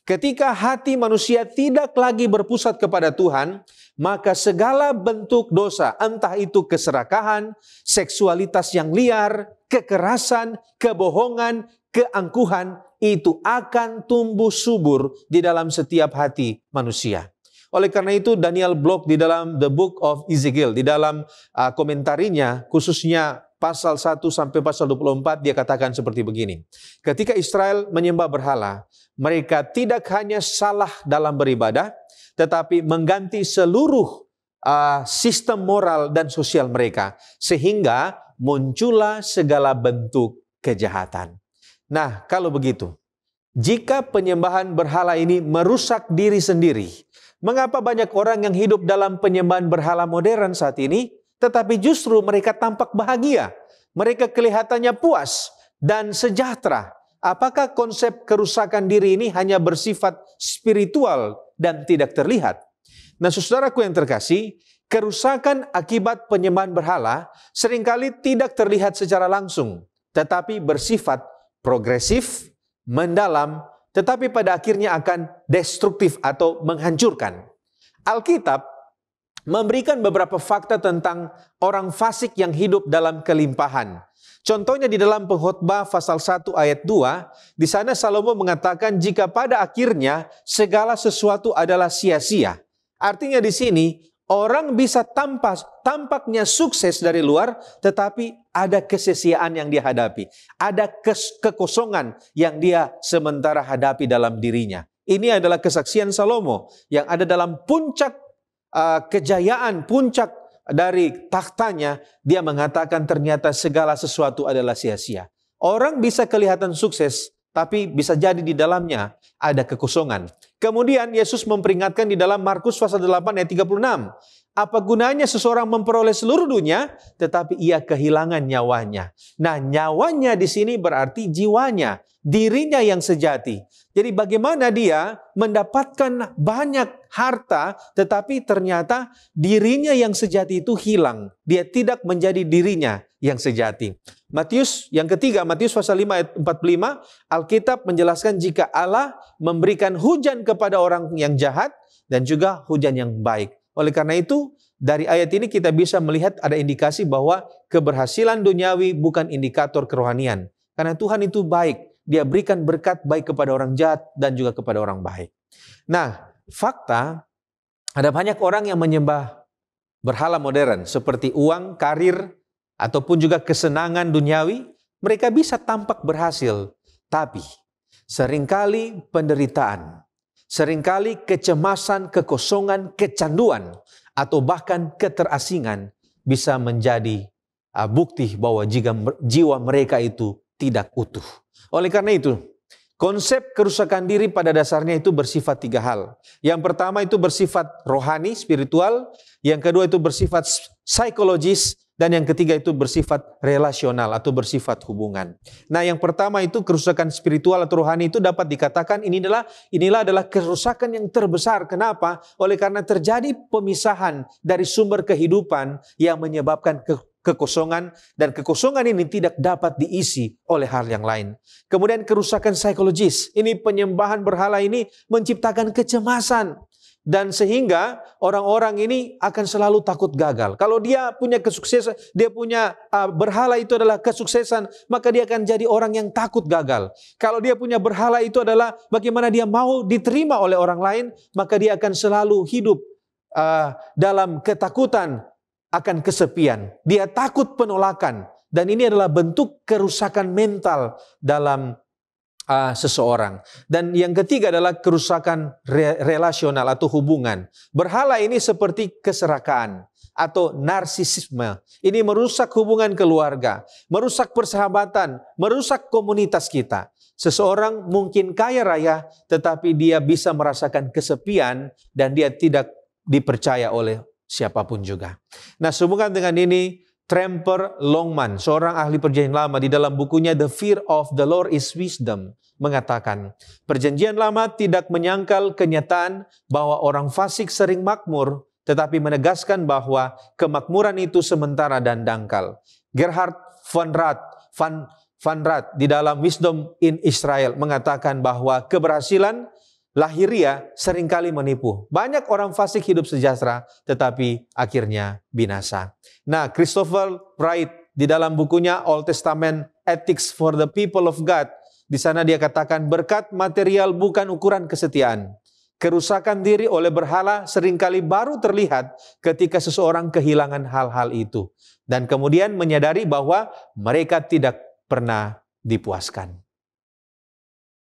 Ketika hati manusia tidak lagi berpusat kepada Tuhan, maka segala bentuk dosa, entah itu keserakahan, seksualitas yang liar, kekerasan, kebohongan, keangkuhan, itu akan tumbuh subur di dalam setiap hati manusia. Oleh karena itu Daniel Block di dalam The Book of Ezekiel, di dalam komentarinya khususnya pasal 1 sampai pasal 24, dia katakan seperti begini. Ketika Israel menyembah berhala, mereka tidak hanya salah dalam beribadah, tetapi mengganti seluruh sistem moral dan sosial mereka, sehingga muncullah segala bentuk kejahatan. Nah, kalau begitu, jika penyembahan berhala ini merusak diri sendiri, mengapa banyak orang yang hidup dalam penyembahan berhala modern saat ini, tetapi justru mereka tampak bahagia, mereka kelihatannya puas dan sejahtera? Apakah konsep kerusakan diri ini hanya bersifat spiritual dan tidak terlihat? Nah, saudaraku yang terkasih, kerusakan akibat penyembahan berhala seringkali tidak terlihat secara langsung, tetapi bersifat progresif, mendalam, tetapi pada akhirnya akan destruktif atau menghancurkan. Alkitab memberikan beberapa fakta tentang orang fasik yang hidup dalam kelimpahan. Contohnya di dalam Pengkhotbah pasal 1 ayat 2, di sana Salomo mengatakan jika pada akhirnya segala sesuatu adalah sia-sia. Artinya di sini orang bisa tampaknya sukses dari luar, tetapi ada kesia-siaan yang dia hadapi. Ada kekosongan yang dia sementara hadapi dalam dirinya. Ini adalah kesaksian Salomo yang ada dalam puncak kejayaan, puncak dari tahtanya. Dia mengatakan ternyata segala sesuatu adalah sia-sia. Orang bisa kelihatan sukses, tapi bisa jadi di dalamnya ada kekosongan. Kemudian Yesus memperingatkan di dalam Markus pasal 8 ayat 36. Apa gunanya seseorang memperoleh seluruh dunia, tetapi ia kehilangan nyawanya. Nah, nyawanya di sini berarti jiwanya, dirinya yang sejati. Jadi bagaimana dia mendapatkan banyak harta, tetapi ternyata dirinya yang sejati itu hilang. Dia tidak menjadi dirinya yang sejati. Matius yang ketiga, Matius pasal 5 ayat 45, Alkitab menjelaskan jika Allah memberikan hujan kepada orang yang jahat dan juga hujan yang baik. Oleh karena itu, dari ayat ini kita bisa melihat ada indikasi bahwa keberhasilan duniawi bukan indikator kerohanian. Karena Tuhan itu baik. Dia berikan berkat baik kepada orang jahat dan juga kepada orang baik. Nah, fakta, ada banyak orang yang menyembah berhala modern seperti uang, karir, ataupun juga kesenangan duniawi. Mereka bisa tampak berhasil, tapi seringkali penderitaan, seringkali kecemasan, kekosongan, kecanduan, atau bahkan keterasingan bisa menjadi bukti bahwa jiwa mereka itu tidak utuh. Oleh karena itu, konsep kerusakan diri pada dasarnya itu bersifat tiga hal. Yang pertama itu bersifat rohani, spiritual. Yang kedua itu bersifat psikologis. Dan yang ketiga itu bersifat relasional atau bersifat hubungan. Nah, yang pertama itu kerusakan spiritual atau rohani itu dapat dikatakan inilah adalah kerusakan yang terbesar. Kenapa? Oleh karena terjadi pemisahan dari sumber kehidupan yang menyebabkan kekosongan, dan kekosongan ini tidak dapat diisi oleh hal yang lain. Kemudian kerusakan psikologis. Ini penyembahan berhala ini menciptakan kecemasan. Dan sehingga orang-orang ini akan selalu takut gagal. Kalau dia punya kesuksesan, dia punya berhala itu adalah kesuksesan, maka dia akan jadi orang yang takut gagal. Kalau dia punya berhala itu adalah bagaimana dia mau diterima oleh orang lain, maka dia akan selalu hidup dalam ketakutan akan kesepian. Dia takut penolakan. Dan ini adalah bentuk kerusakan mental dalam seseorang. Dan yang ketiga adalah kerusakan relasional atau hubungan. Berhala ini seperti keserakaan atau narsisisme. Ini merusak hubungan keluarga, merusak persahabatan, merusak komunitas kita. Seseorang mungkin kaya raya, tetapi dia bisa merasakan kesepian dan dia tidak dipercaya oleh siapapun juga. Nah, sehubungan dengan ini, Tremper Longman, seorang ahli perjanjian lama, di dalam bukunya The Fear of the Lord is Wisdom, mengatakan, perjanjian lama tidak menyangkal kenyataan bahwa orang fasik sering makmur, tetapi menegaskan bahwa kemakmuran itu sementara dan dangkal. Gerhard van Rad di dalam Wisdom in Israel mengatakan bahwa keberhasilan lahiriah seringkali menipu. Banyak orang fasik hidup sejahtera, tetapi akhirnya binasa. Nah, Christopher Wright di dalam bukunya Old Testament Ethics for the People of God, di sana dia katakan berkat material bukan ukuran kesetiaan. Kerusakan diri oleh berhala seringkali baru terlihat ketika seseorang kehilangan hal-hal itu. Dan kemudian menyadari bahwa mereka tidak pernah dipuaskan.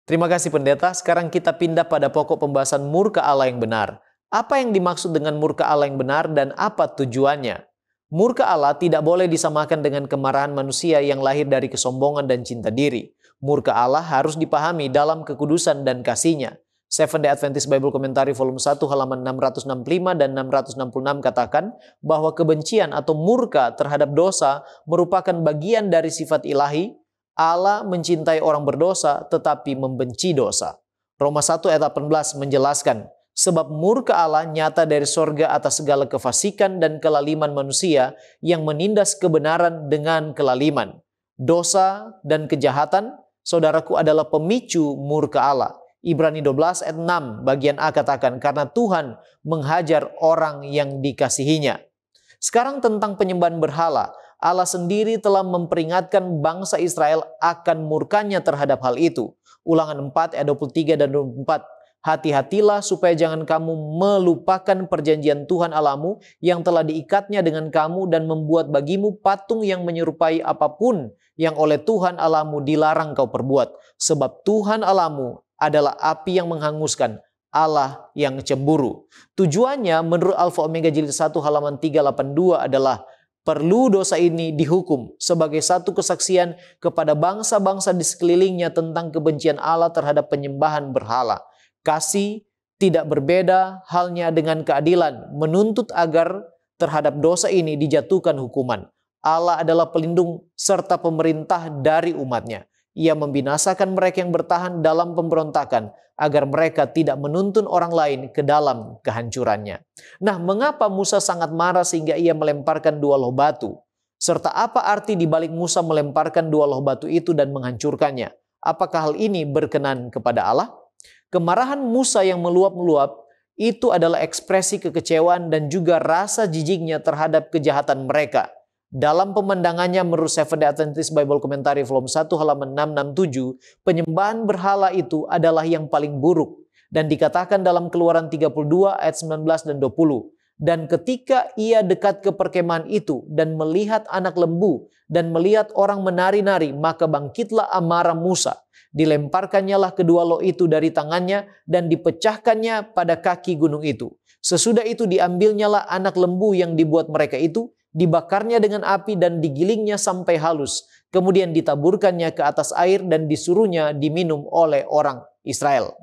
Terima kasih pendeta. Sekarang kita pindah pada pokok pembahasan murka Allah yang benar. Apa yang dimaksud dengan murka Allah yang benar dan apa tujuannya? Murka Allah tidak boleh disamakan dengan kemarahan manusia yang lahir dari kesombongan dan cinta diri. Murka Allah harus dipahami dalam kekudusan dan kasih-Nya. Seventh-day Adventist Bible Commentary volume 1 halaman 665 dan 666 katakan bahwa kebencian atau murka terhadap dosa merupakan bagian dari sifat ilahi. Allah mencintai orang berdosa tetapi membenci dosa. Roma 1 ayat 18 menjelaskan, sebab murka Allah nyata dari sorga atas segala kefasikan dan kelaliman manusia yang menindas kebenaran dengan kelaliman. Dosa dan kejahatan, saudaraku, adalah pemicu murka Allah. Ibrani 12 ayat 6 bagian A katakan, karena Tuhan menghajar orang yang dikasihinya. Sekarang tentang penyembahan berhala, Allah sendiri telah memperingatkan bangsa Israel akan murkanya terhadap hal itu. Ulangan 4 ayat 23 dan 24. Hati-hatilah supaya jangan kamu melupakan perjanjian Tuhan Allahmu yang telah diikatnya dengan kamu dan membuat bagimu patung yang menyerupai apapun yang oleh Tuhan Allahmu dilarang kau perbuat. Sebab Tuhan Allahmu adalah api yang menghanguskan, Allah yang cemburu. Tujuannya menurut Alfa Omega Jilid 1 halaman 382 adalah perlu dosa ini dihukum sebagai satu kesaksian kepada bangsa-bangsa di sekelilingnya tentang kebencian Allah terhadap penyembahan berhala. Kasih tidak berbeda halnya dengan keadilan, menuntut agar terhadap dosa ini dijatuhkan hukuman. Allah adalah pelindung serta pemerintah dari umatnya. Ia membinasakan mereka yang bertahan dalam pemberontakan agar mereka tidak menuntun orang lain ke dalam kehancurannya. Nah, mengapa Musa sangat marah sehingga ia melemparkan 2 loh batu? Serta apa arti dibalik Musa melemparkan 2 loh batu itu dan menghancurkannya? Apakah hal ini berkenan kepada Allah? Kemarahan Musa yang meluap-meluap itu adalah ekspresi kekecewaan dan juga rasa jijiknya terhadap kejahatan mereka. Dalam pemandangannya menurut Seventh-day Adventist Bible Commentary volume 1 halaman 667, penyembahan berhala itu adalah yang paling buruk dan dikatakan dalam Keluaran 32 ayat 19 dan 20. Dan ketika ia dekat ke perkemahan itu dan melihat anak lembu dan melihat orang menari-nari, maka bangkitlah amarah Musa. Dilemparkannya lah kedua loh itu dari tangannya dan dipecahkannya pada kaki gunung itu. Sesudah itu diambilnya lah anak lembu yang dibuat mereka itu, dibakarnya dengan api dan digilingnya sampai halus. Kemudian ditaburkannya ke atas air dan disuruhnya diminum oleh orang Israel.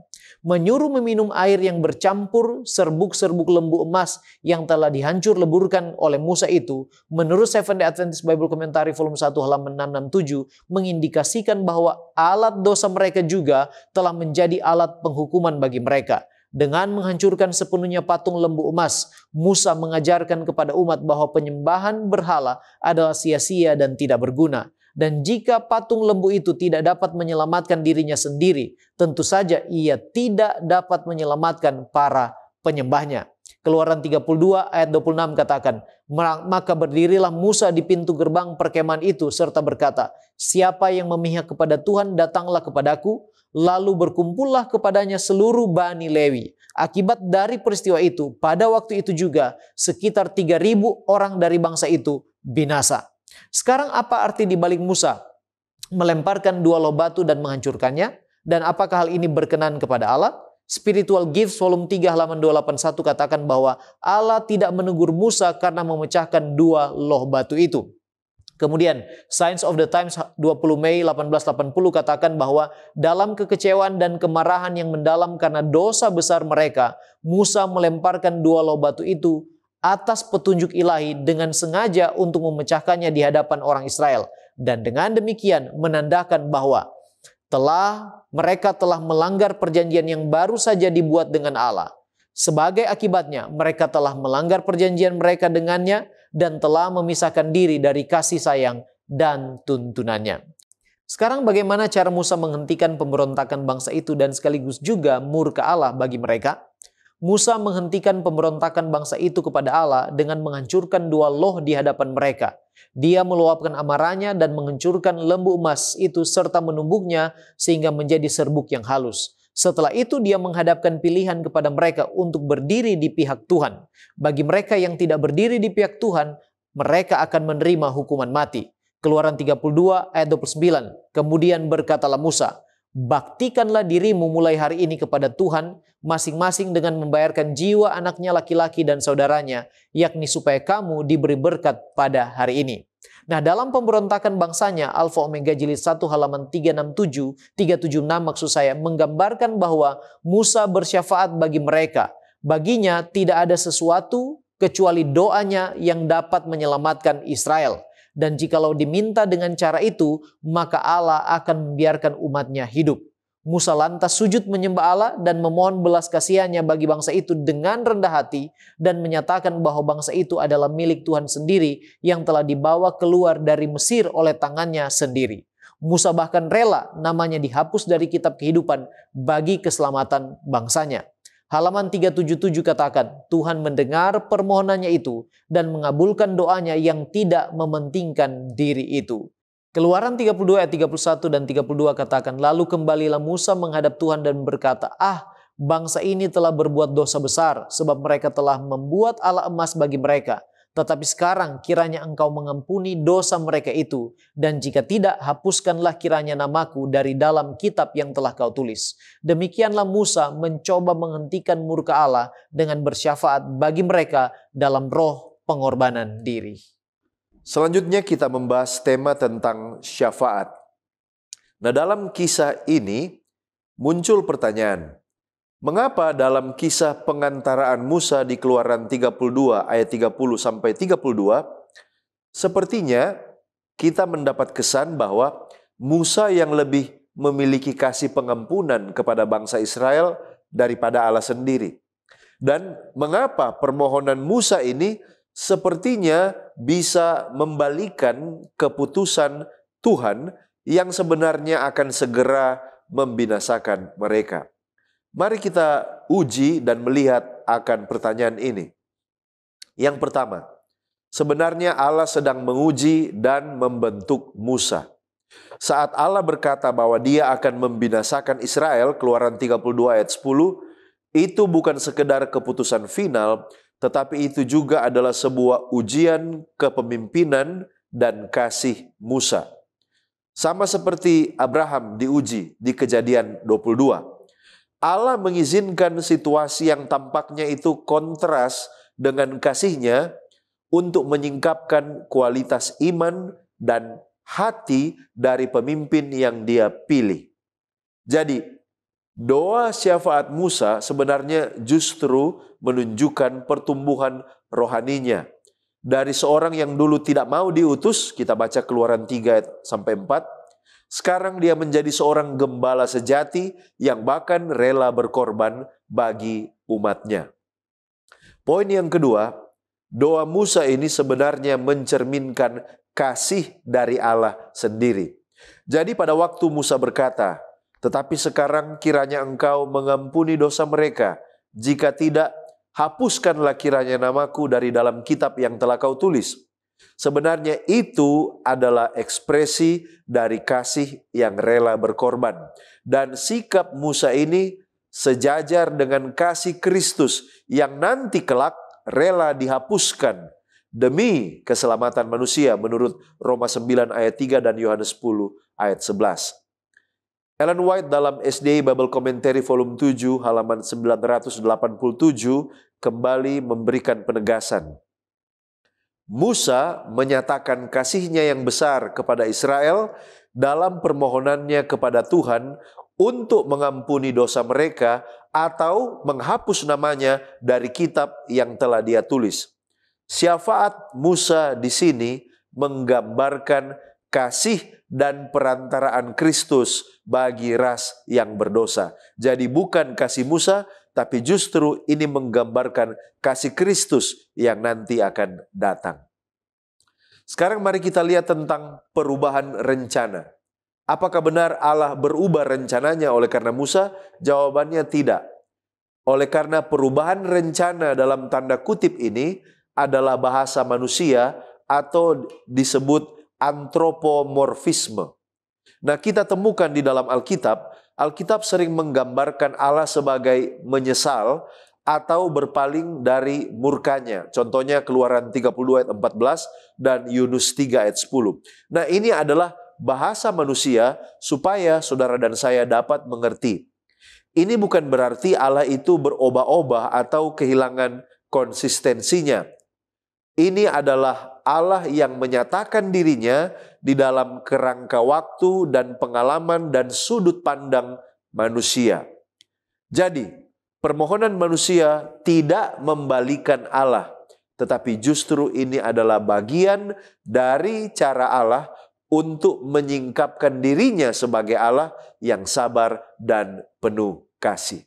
Menyuruh meminum air yang bercampur serbuk-serbuk lembu emas yang telah dihancur leburkan oleh Musa itu, menurut Seventh-day Adventist Bible Commentary volume 1 halaman 667, mengindikasikan bahwa alat dosa mereka juga telah menjadi alat penghukuman bagi mereka. Dengan menghancurkan sepenuhnya patung lembu emas, Musa mengajarkan kepada umat bahwa penyembahan berhala adalah sia-sia dan tidak berguna. Dan jika patung lembu itu tidak dapat menyelamatkan dirinya sendiri, tentu saja ia tidak dapat menyelamatkan para penyembahnya. Keluaran 32 ayat 26 katakan, maka berdirilah Musa di pintu gerbang perkemahan itu serta berkata, siapa yang memihak kepada Tuhan datanglah kepadaku, lalu berkumpullah kepadanya seluruh Bani Lewi. Akibat dari peristiwa itu, pada waktu itu juga sekitar 3.000 orang dari bangsa itu binasa. Sekarang apa arti dibalik Musa melemparkan 2 loh batu dan menghancurkannya? Dan apakah hal ini berkenan kepada Allah? Spiritual Gifts volume 3 halaman 281 katakan bahwa Allah tidak menegur Musa karena memecahkan 2 loh batu itu. Kemudian Science of the Times 20 Mei 1880 katakan bahwa dalam kekecewaan dan kemarahan yang mendalam karena dosa besar mereka, Musa melemparkan 2 loh batu itu atas petunjuk ilahi dengan sengaja untuk memecahkannya di hadapan orang Israel. Dan dengan demikian menandakan bahwa mereka telah melanggar perjanjian yang baru saja dibuat dengan Allah. Sebagai akibatnya mereka telah melanggar perjanjian mereka dengannya dan telah memisahkan diri dari kasih sayang dan tuntunannya. Sekarang bagaimana cara Musa menghentikan pemberontakan bangsa itu dan sekaligus juga murka Allah bagi mereka? Musa menghentikan pemberontakan bangsa itu kepada Allah dengan menghancurkan 2 loh di hadapan mereka. Dia meluapkan amarahnya dan menghancurkan lembu emas itu serta menumbuknya sehingga menjadi serbuk yang halus. Setelah itu dia menghadapkan pilihan kepada mereka untuk berdiri di pihak Tuhan. Bagi mereka yang tidak berdiri di pihak Tuhan, mereka akan menerima hukuman mati. Keluaran 32 ayat 29. Kemudian berkatalah Musa, baktikanlah dirimu mulai hari ini kepada Tuhan, masing-masing dengan membayarkan jiwa anaknya laki-laki dan saudaranya, yakni supaya kamu diberi berkat pada hari ini. Nah, dalam pemberontakan bangsanya, Alfa Omega Jilid 1 halaman 376 maksud saya, menggambarkan bahwa Musa bersyafaat bagi mereka. Baginya tidak ada sesuatu kecuali doanya yang dapat menyelamatkan Israel. Dan jikalau diminta dengan cara itu, maka Allah akan membiarkan umatnya hidup. Musa lantas sujud menyembah Allah dan memohon belas kasihannya bagi bangsa itu dengan rendah hati dan menyatakan bahwa bangsa itu adalah milik Tuhan sendiri yang telah dibawa keluar dari Mesir oleh tangannya sendiri. Musa bahkan rela namanya dihapus dari kitab kehidupan bagi keselamatan bangsanya. Halaman 377 katakan, Tuhan mendengar permohonannya itu dan mengabulkan doanya yang tidak mementingkan diri itu. Keluaran 32 ayat 31 dan 32 katakan, lalu kembalilah Musa menghadap Tuhan dan berkata, bangsa ini telah berbuat dosa besar sebab mereka telah membuat ala emas bagi mereka. Tetapi sekarang kiranya engkau mengampuni dosa mereka itu, dan jika tidak, hapuskanlah kiranya namaku dari dalam kitab yang telah kau tulis. Demikianlah Musa mencoba menghentikan murka Allah dengan bersyafaat bagi mereka dalam roh pengorbanan diri. Selanjutnya kita membahas tema tentang syafaat. Nah, dalam kisah ini muncul pertanyaan, mengapa dalam kisah pengantaraan Musa di Keluaran 32 ayat 30 sampai 32, sepertinya kita mendapat kesan bahwa Musa yang lebih memiliki kasih pengampunan kepada bangsa Israel daripada Allah sendiri. Dan mengapa permohonan Musa ini sepertinya bisa membalikan keputusan Tuhan yang sebenarnya akan segera membinasakan mereka. Mari kita uji dan melihat akan pertanyaan ini. Yang pertama, sebenarnya Allah sedang menguji dan membentuk Musa. Saat Allah berkata bahwa Dia akan membinasakan Israel, Keluaran 32 ayat 10, itu bukan sekedar keputusan final, tetapi itu juga adalah sebuah ujian kepemimpinan dan kasih Musa. Sama seperti Abraham diuji di Kejadian 22. Allah mengizinkan situasi yang tampaknya itu kontras dengan kasih-Nya untuk menyingkapkan kualitas iman dan hati dari pemimpin yang Dia pilih. Jadi, doa syafaat Musa sebenarnya justru menunjukkan pertumbuhan rohaninya. Dari seorang yang dulu tidak mau diutus, kita baca Keluaran 3-4, sekarang dia menjadi seorang gembala sejati yang bahkan rela berkorban bagi umatnya. Poin yang kedua, doa Musa ini sebenarnya mencerminkan kasih dari Allah sendiri. Jadi pada waktu Musa berkata, tetapi sekarang kiranya engkau mengampuni dosa mereka. Jika tidak, hapuskanlah kiranya namaku dari dalam kitab yang telah kau tulis. Sebenarnya itu adalah ekspresi dari kasih yang rela berkorban. Dan sikap Musa ini sejajar dengan kasih Kristus yang nanti kelak rela dihapuskan demi keselamatan manusia menurut Roma 9 ayat 3 dan Yohanes 10 ayat 11. Ellen White dalam SDA Bible Commentary volume 7 halaman 987 kembali memberikan penegasan. Musa menyatakan kasih-Nya yang besar kepada Israel dalam permohonannya kepada Tuhan untuk mengampuni dosa mereka atau menghapus namanya dari kitab yang telah Dia tulis. Syafaat Musa di sini menggambarkan kasih dan perantaraan Kristus bagi ras yang berdosa. Jadi bukan kasih Musa, tapi justru ini menggambarkan kasih Kristus yang nanti akan datang. Sekarang mari kita lihat tentang perubahan rencana. Apakah benar Allah berubah rencananya oleh karena Musa? Jawabannya tidak. Oleh karena perubahan rencana dalam tanda kutip ini adalah bahasa manusia atau disebut antropomorfisme. Nah, kita temukan di dalam Alkitab sering menggambarkan Allah sebagai menyesal atau berpaling dari murkanya. Contohnya Keluaran 32 ayat 14 dan Yunus 3 ayat 10. Nah, ini adalah bahasa manusia supaya saudara dan saya dapat mengerti. Ini bukan berarti Allah itu berubah-ubah atau kehilangan konsistensinya. Ini adalah Allah yang menyatakan dirinya di dalam kerangka waktu dan pengalaman dan sudut pandang manusia. Jadi, permohonan manusia tidak membalikan Allah, tetapi justru ini adalah bagian dari cara Allah untuk menyingkapkan dirinya sebagai Allah yang sabar dan penuh kasih.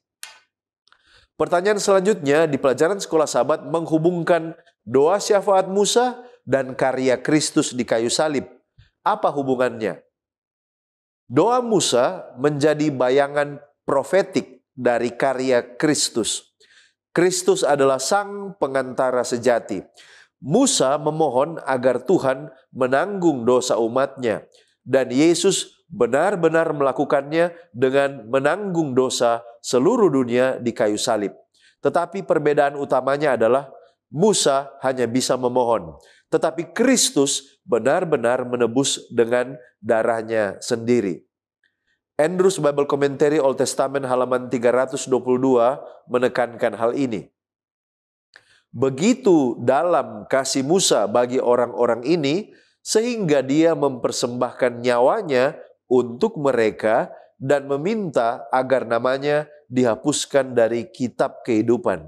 Pertanyaan selanjutnya di pelajaran Sekolah Sabat menghubungkan doa syafaat Musa dan karya Kristus di kayu salib. Apa hubungannya? Doa Musa menjadi bayangan profetik dari karya Kristus. Kristus adalah sang pengantara sejati. Musa memohon agar Tuhan menanggung dosa umatnya, dan Yesus benar-benar melakukannya dengan menanggung dosa seluruh dunia di kayu salib. Tetapi perbedaan utamanya adalah Musa hanya bisa memohon, tetapi Kristus benar-benar menebus dengan darahnya sendiri. Andrews Bible Commentary Old Testament halaman 322 menekankan hal ini. Begitu dalam kasih Musa bagi orang-orang ini, sehingga dia mempersembahkan nyawanya untuk mereka dan meminta agar namanya dihapuskan dari kitab kehidupan.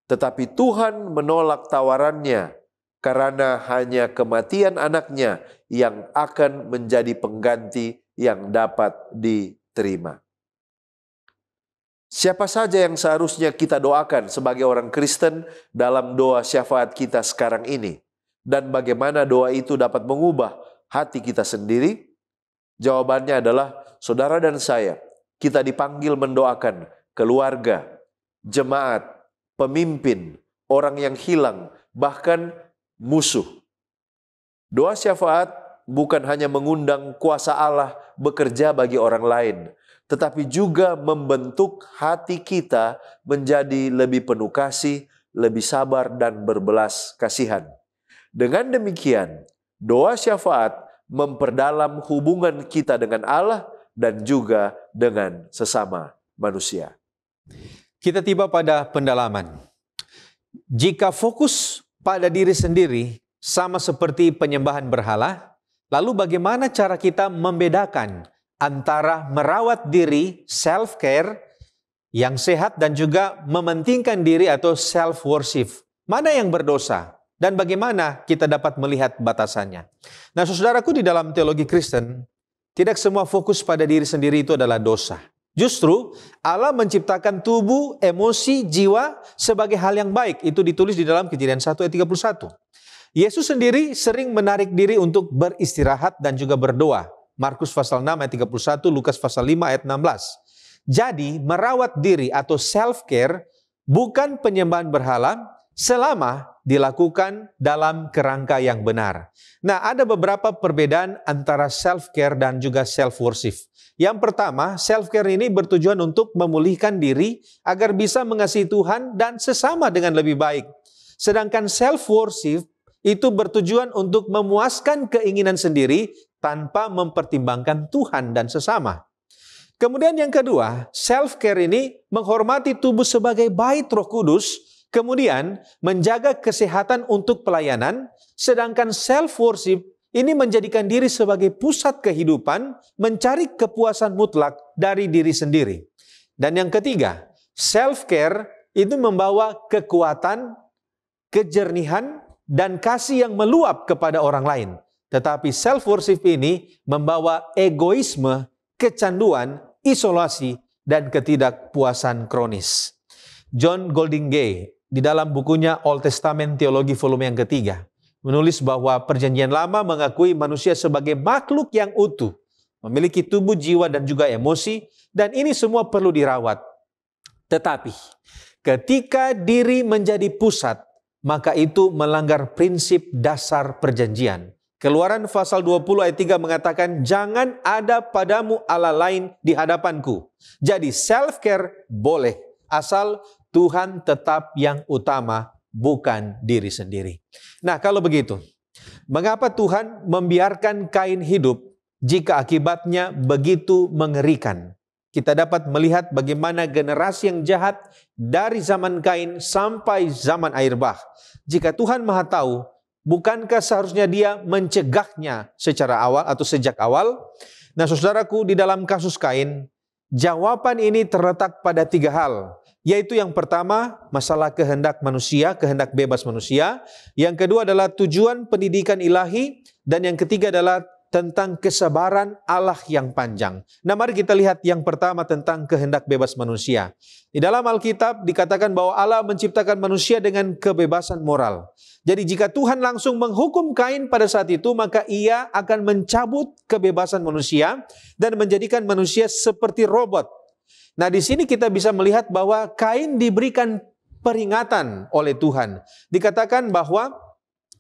Tetapi Tuhan menolak tawarannya, karena hanya kematian anaknya yang akan menjadi pengganti yang dapat diterima. Siapa saja yang seharusnya kita doakan sebagai orang Kristen dalam doa syafaat kita sekarang ini? Dan bagaimana doa itu dapat mengubah hati kita sendiri? Jawabannya adalah saudara dan saya. Kita dipanggil mendoakan keluarga, jemaat, pemimpin, orang yang hilang, bahkan musuh. Doa syafaat bukan hanya mengundang kuasa Allah bekerja bagi orang lain, tetapi juga membentuk hati kita menjadi lebih penuh kasih, lebih sabar dan berbelas kasihan. Dengan demikian, doa syafaat memperdalam hubungan kita dengan Allah dan juga dengan sesama manusia. Kita tiba pada pendalaman. Jika fokus pada diri sendiri sama seperti penyembahan berhala, lalu bagaimana cara kita membedakan antara merawat diri, self-care, yang sehat dan juga mementingkan diri atau self-worship? Mana yang berdosa? Dan bagaimana kita dapat melihat batasannya? Nah, saudaraku, di dalam teologi Kristen, tidak semua fokus pada diri sendiri itu adalah dosa. Justru, Allah menciptakan tubuh, emosi, jiwa sebagai hal yang baik. Itu ditulis di dalam Kejadian 1 ayat 31. Yesus sendiri sering menarik diri untuk beristirahat dan juga berdoa. Markus pasal 6 ayat 31, Lukas pasal 5 ayat 16. Jadi, merawat diri atau self-care bukan penyembahan berhala selama dilakukan dalam kerangka yang benar. Nah, ada beberapa perbedaan antara self-care dan juga self-worship. Yang pertama, self-care ini bertujuan untuk memulihkan diri agar bisa mengasihi Tuhan dan sesama dengan lebih baik. Sedangkan self-worship itu bertujuan untuk memuaskan keinginan sendiri tanpa mempertimbangkan Tuhan dan sesama. Kemudian yang kedua, self-care ini menghormati tubuh sebagai bait Roh Kudus, kemudian menjaga kesehatan untuk pelayanan, sedangkan self-worship ini menjadikan diri sebagai pusat kehidupan, mencari kepuasan mutlak dari diri sendiri. Dan yang ketiga, self-care itu membawa kekuatan, kejernihan, dan kasih yang meluap kepada orang lain. Tetapi self-worship ini membawa egoisme, kecanduan, isolasi, dan ketidakpuasan kronis. John Goldingay di dalam bukunya Old Testament Teologi volume yang ketiga menulis bahwa Perjanjian Lama mengakui manusia sebagai makhluk yang utuh, memiliki tubuh, jiwa, dan juga emosi, dan ini semua perlu dirawat. Tetapi ketika diri menjadi pusat, maka itu melanggar prinsip dasar perjanjian. Keluaran pasal 20 ayat 3 mengatakan, jangan ada padamu Allah lain di hadapanku. Jadi self-care boleh, asal Tuhan tetap yang utama, bukan diri sendiri. Nah, kalau begitu, mengapa Tuhan membiarkan Kain hidup jika akibatnya begitu mengerikan? Kita dapat melihat bagaimana generasi yang jahat dari zaman Kain sampai zaman air bah. Jika Tuhan Maha Tahu, bukankah seharusnya Dia mencegahnya secara awal atau sejak awal? Nah, saudaraku, di dalam kasus Kain, jawaban ini terletak pada 3 hal. Yaitu yang pertama, masalah kehendak manusia, kehendak bebas manusia. Yang kedua adalah tujuan pendidikan ilahi. Dan yang ketiga adalah tentang kesabaran Allah yang panjang. Nah, mari kita lihat yang pertama tentang kehendak bebas manusia. Di dalam Alkitab dikatakan bahwa Allah menciptakan manusia dengan kebebasan moral. Jadi jika Tuhan langsung menghukum Kain pada saat itu, maka ia akan mencabut kebebasan manusia dan menjadikan manusia seperti robot. Nah, di sini kita bisa melihat bahwa Kain diberikan peringatan oleh Tuhan. Dikatakan bahwa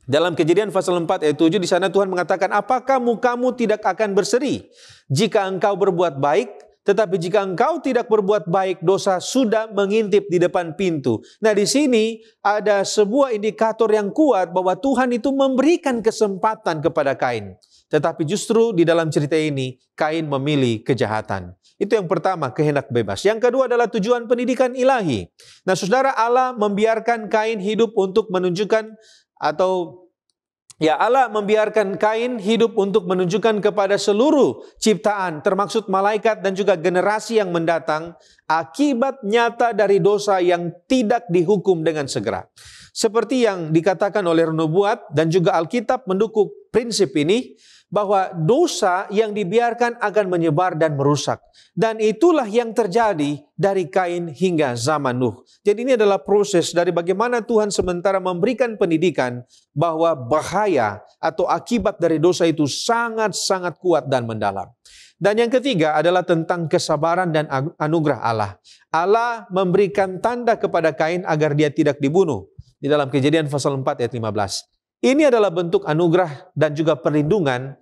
dalam Kejadian pasal 4 ayat 7 di sana Tuhan mengatakan, apakah mukamu tidak akan berseri jika engkau berbuat baik, tetapi jika engkau tidak berbuat baik, dosa sudah mengintip di depan pintu. Nah, di sini ada sebuah indikator yang kuat bahwa Tuhan itu memberikan kesempatan kepada Kain. Tetapi justru di dalam cerita ini Kain memilih kejahatan. Itu yang pertama, kehendak bebas. Yang kedua adalah tujuan pendidikan ilahi. Nah, saudara, Allah membiarkan Kain hidup untuk menunjukkan Allah membiarkan Kain hidup untuk menunjukkan kepada seluruh ciptaan, termasuk malaikat dan juga generasi yang mendatang, akibat nyata dari dosa yang tidak dihukum dengan segera. Seperti yang dikatakan oleh nubuat dan juga Alkitab mendukung prinsip ini, bahwa dosa yang dibiarkan akan menyebar dan merusak. Dan itulah yang terjadi dari Kain hingga zaman Nuh. Jadi ini adalah proses dari bagaimana Tuhan sementara memberikan pendidikan bahwa bahaya atau akibat dari dosa itu sangat-sangat kuat dan mendalam. Dan yang ketiga adalah tentang kesabaran dan anugerah Allah. Allah memberikan tanda kepada Kain agar dia tidak dibunuh. Di dalam Kejadian pasal 4 ayat 15. Ini adalah bentuk anugerah dan juga perlindungan.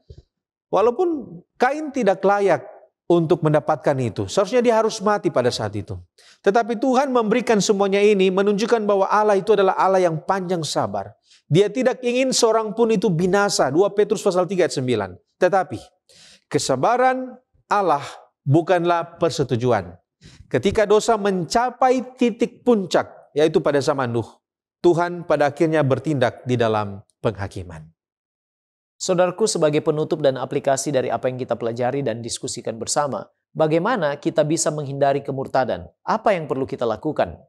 Walaupun Kain tidak layak untuk mendapatkan itu. Seharusnya dia harus mati pada saat itu. Tetapi Tuhan memberikan semuanya ini menunjukkan bahwa Allah itu adalah Allah yang panjang sabar. Dia tidak ingin seorang pun itu binasa. 2 Petrus pasal 3 ayat 9. Tetapi kesabaran Allah bukanlah persetujuan. Ketika dosa mencapai titik puncak, yaitu pada zaman Nuh, Tuhan pada akhirnya bertindak di dalam penghakiman. Saudaraku, sebagai penutup dan aplikasi dari apa yang kita pelajari dan diskusikan bersama, bagaimana kita bisa menghindari kemurtadan? Apa yang perlu kita lakukan?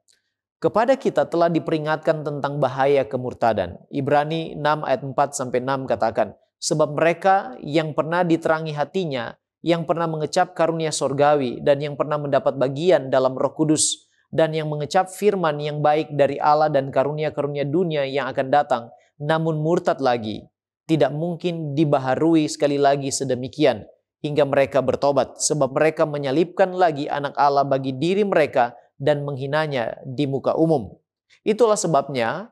Kepada kita telah diperingatkan tentang bahaya kemurtadan. Ibrani 6 ayat 4-6 katakan, sebab mereka yang pernah diterangi hatinya, yang pernah mengecap karunia sorgawi, dan yang pernah mendapat bagian dalam Roh Kudus, dan yang mengecap firman yang baik dari Allah dan karunia-karunia dunia yang akan datang, namun murtad lagi, tidak mungkin dibaharui sekali lagi sedemikian, hingga mereka bertobat, sebab mereka menyalibkan lagi anak Allah bagi diri mereka dan menghinanya di muka umum. Itulah sebabnya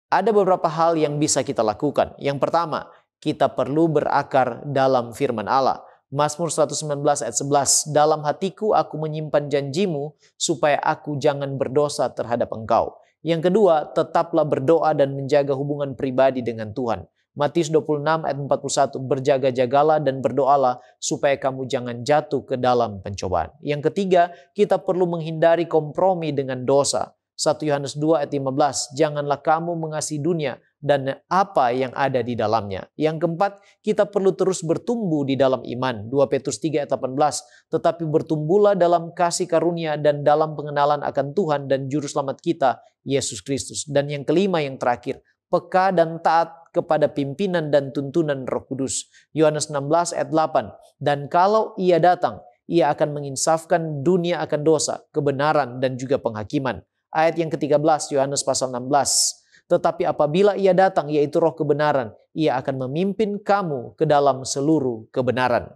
ada beberapa hal yang bisa kita lakukan. Yang pertama, kita perlu berakar dalam firman Allah. Mazmur 119 ayat 11, dalam hatiku aku menyimpan janjimu supaya aku jangan berdosa terhadap engkau. Yang kedua, tetaplah berdoa dan menjaga hubungan pribadi dengan Tuhan. Matius 26 ayat 41, berjaga-jagalah dan berdoalah supaya kamu jangan jatuh ke dalam pencobaan. Yang ketiga, kita perlu menghindari kompromi dengan dosa. 1 Yohanes 2 ayat 15, janganlah kamu mengasihi dunia dan apa yang ada di dalamnya. Yang keempat, kita perlu terus bertumbuh di dalam iman. 2 Petrus 3 ayat 18, tetapi bertumbuhlah dalam kasih karunia dan dalam pengenalan akan Tuhan dan Juru Selamat kita, Yesus Kristus. Dan yang kelima, yang terakhir, peka dan taat kepada pimpinan dan tuntunan Roh Kudus. Yohanes 16 ayat 8, dan kalau ia datang, ia akan menginsafkan dunia akan dosa, kebenaran, dan juga penghakiman. Ayat yang ke-13, Yohanes pasal 16. Tetapi apabila ia datang, yaitu Roh kebenaran, ia akan memimpin kamu ke dalam seluruh kebenaran.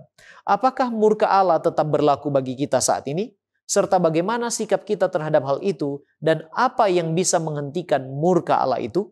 Apakah murka Allah tetap berlaku bagi kita saat ini? Serta bagaimana sikap kita terhadap hal itu? Dan apa yang bisa menghentikan murka Allah itu?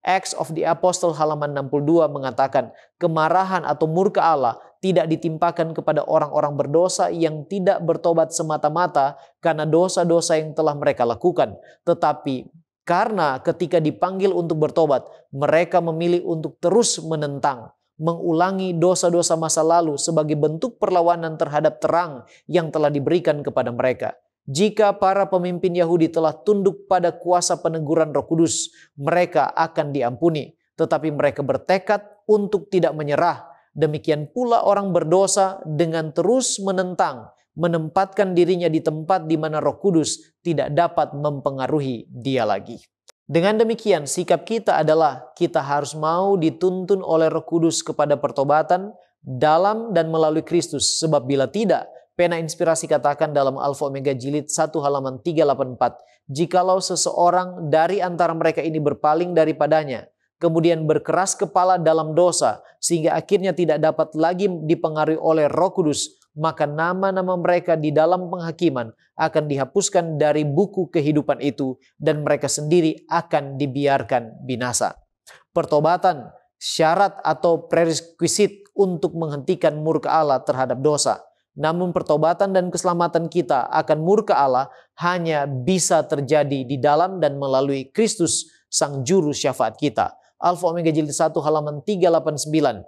Acts of the Apostle halaman 62 mengatakan, kemarahan atau murka Allah tidak ditimpakan kepada orang-orang berdosa yang tidak bertobat semata-mata karena dosa-dosa yang telah mereka lakukan. Tetapi karena ketika dipanggil untuk bertobat, mereka memilih untuk terus menentang, mengulangi dosa-dosa masa lalu sebagai bentuk perlawanan terhadap terang yang telah diberikan kepada mereka. Jika para pemimpin Yahudi telah tunduk pada kuasa peneguran Roh Kudus, mereka akan diampuni. Tetapi mereka bertekad untuk tidak menyerah. Demikian pula orang berdosa dengan terus menentang, menempatkan dirinya di tempat di mana Roh Kudus tidak dapat mempengaruhi dia lagi. Dengan demikian, sikap kita adalah kita harus mau dituntun oleh Roh Kudus kepada pertobatan dalam dan melalui Kristus. Sebab bila tidak, pena inspirasi katakan dalam Alfa Omega jilid 1 halaman 384, jikalau seseorang dari antara mereka ini berpaling daripadanya, kemudian berkeras kepala dalam dosa, sehingga akhirnya tidak dapat lagi dipengaruhi oleh Roh Kudus, maka nama-nama mereka di dalam penghakiman akan dihapuskan dari buku kehidupan itu, dan mereka sendiri akan dibiarkan binasa. Pertobatan, syarat atau prerequisit untuk menghentikan murka Allah terhadap dosa. Namun pertobatan dan keselamatan kita akan murka Allah hanya bisa terjadi di dalam dan melalui Kristus, Sang Juru Syafaat kita. Alfa Omega jilid 1 halaman 389.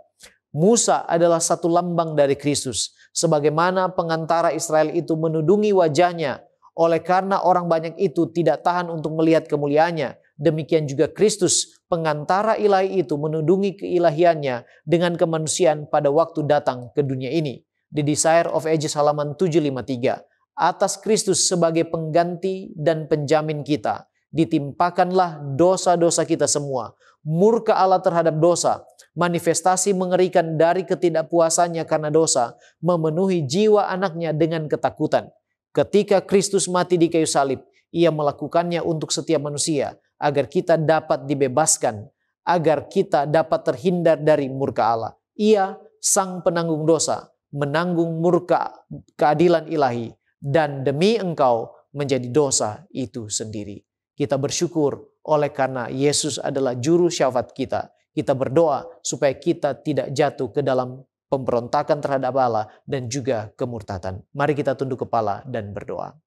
Musa adalah satu lambang dari Kristus. Sebagaimana pengantara Israel itu menudungi wajahnya, oleh karena orang banyak itu tidak tahan untuk melihat kemuliaannya, demikian juga Kristus, pengantara ilahi itu menudungi keilahiannya dengan kemanusiaan pada waktu datang ke dunia ini. The Desire of Ages halaman 753. Atas Kristus sebagai pengganti dan penjamin kita, ditimpakanlah dosa-dosa kita semua. Murka Allah terhadap dosa, manifestasi mengerikan dari ketidakpuasannya karena dosa, memenuhi jiwa anaknya dengan ketakutan. Ketika Kristus mati di kayu salib, ia melakukannya untuk setiap manusia, agar kita dapat dibebaskan, agar kita dapat terhindar dari murka Allah. Ia sang penanggung dosa, menanggung murka keadilan ilahi, dan demi engkau menjadi dosa itu sendiri. Kita bersyukur oleh karena Yesus adalah juru syafaat kita. Kita berdoa supaya kita tidak jatuh ke dalam pemberontakan terhadap Allah dan juga kemurtatan. Mari kita tunduk kepala dan berdoa.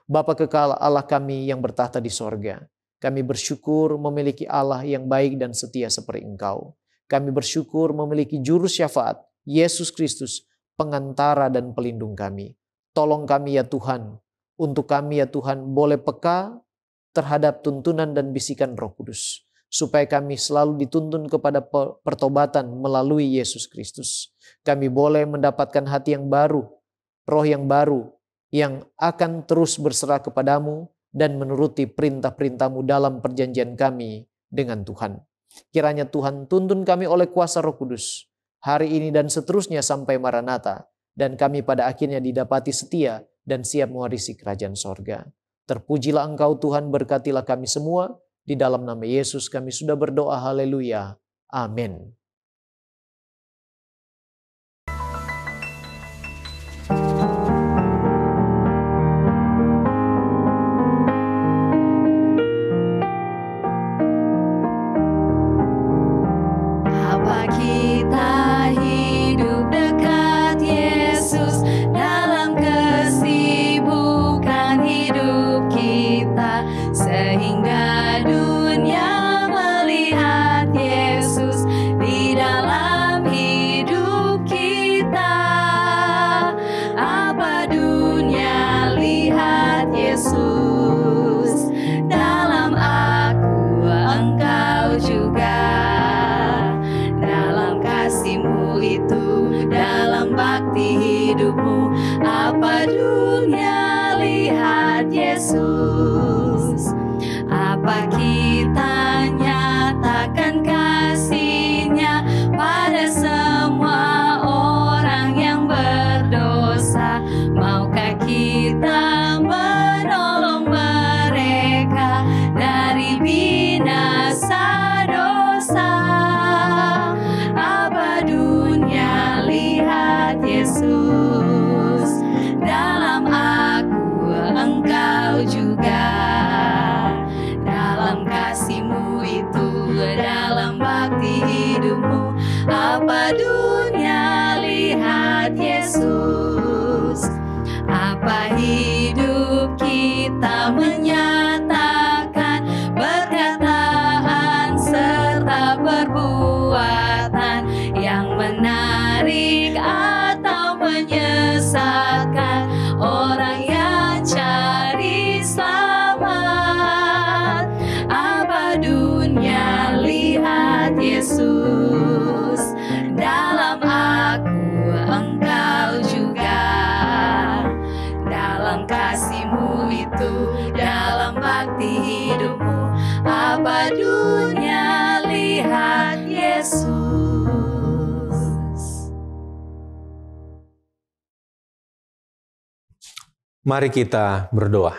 Bapa kekal Allah kami yang bertahta di sorga, kami bersyukur memiliki Allah yang baik dan setia seperti Engkau. Kami bersyukur memiliki juru syafaat, Yesus Kristus, pengantara dan pelindung kami. Tolong kami ya Tuhan, untuk kami ya Tuhan boleh peka terhadap tuntunan dan bisikan Roh Kudus, supaya kami selalu dituntun kepada pertobatan melalui Yesus Kristus. Kami boleh mendapatkan hati yang baru, roh yang baru, yang akan terus berserah kepadamu dan menuruti perintah-perintahmu dalam perjanjian kami dengan Tuhan. Kiranya Tuhan tuntun kami oleh kuasa Roh Kudus, hari ini dan seterusnya sampai Maranatha, dan kami pada akhirnya didapati setia dan siap mewarisi kerajaan sorga. Terpujilah Engkau Tuhan, berkatilah kami semua. Di dalam nama Yesus kami sudah berdoa, haleluya, amin. Apa kita hidup dekat Yesus dalam kesibukan hidup kita, sehingga dunia melihat Yesus di dalam hidup kita. Apa dunia lihat Yesus dalam aku, engkau juga. Dalam kasih-Mu itu, dalam bakti hidupmu, apa dunia lihat Yesus. Apa kita nyatakan kasih-Nya pada semua orang yang berdosa. Maukah kita menolong mereka dari binasa dosa. Apa dunia lihat Yesus dalam aku, engkau juga. Dalam kasih-Mu itu, dalam bakti hidupmu, apa dunia lihat Yesus. Apa hidup kita menyatakan perkataan serta perbuatan yang menarik atau menyesatkan orang yang cari selamat. Apa dunia lihat Yesus dalam aku, engkau juga. Dalam kasih-Mu itu, dalam bakti hidupmu, apa dunia lihat Yesus. Mari kita berdoa.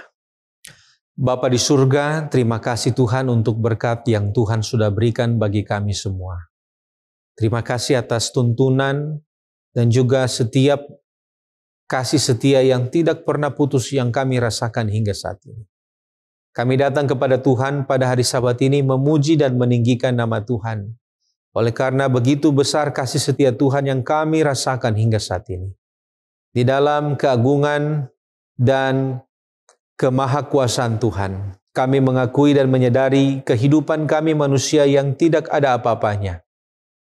Bapa di surga, terima kasih Tuhan untuk berkat yang Tuhan sudah berikan bagi kami semua. Terima kasih atas tuntunan dan juga setiap kasih setia yang tidak pernah putus yang kami rasakan hingga saat ini. Kami datang kepada Tuhan pada hari Sabat ini memuji dan meninggikan nama Tuhan. Oleh karena begitu besar kasih setia Tuhan yang kami rasakan hingga saat ini. Di dalam keagungan dan kemahakuasaan Tuhan, kami mengakui dan menyadari kehidupan kami manusia yang tidak ada apa-apanya.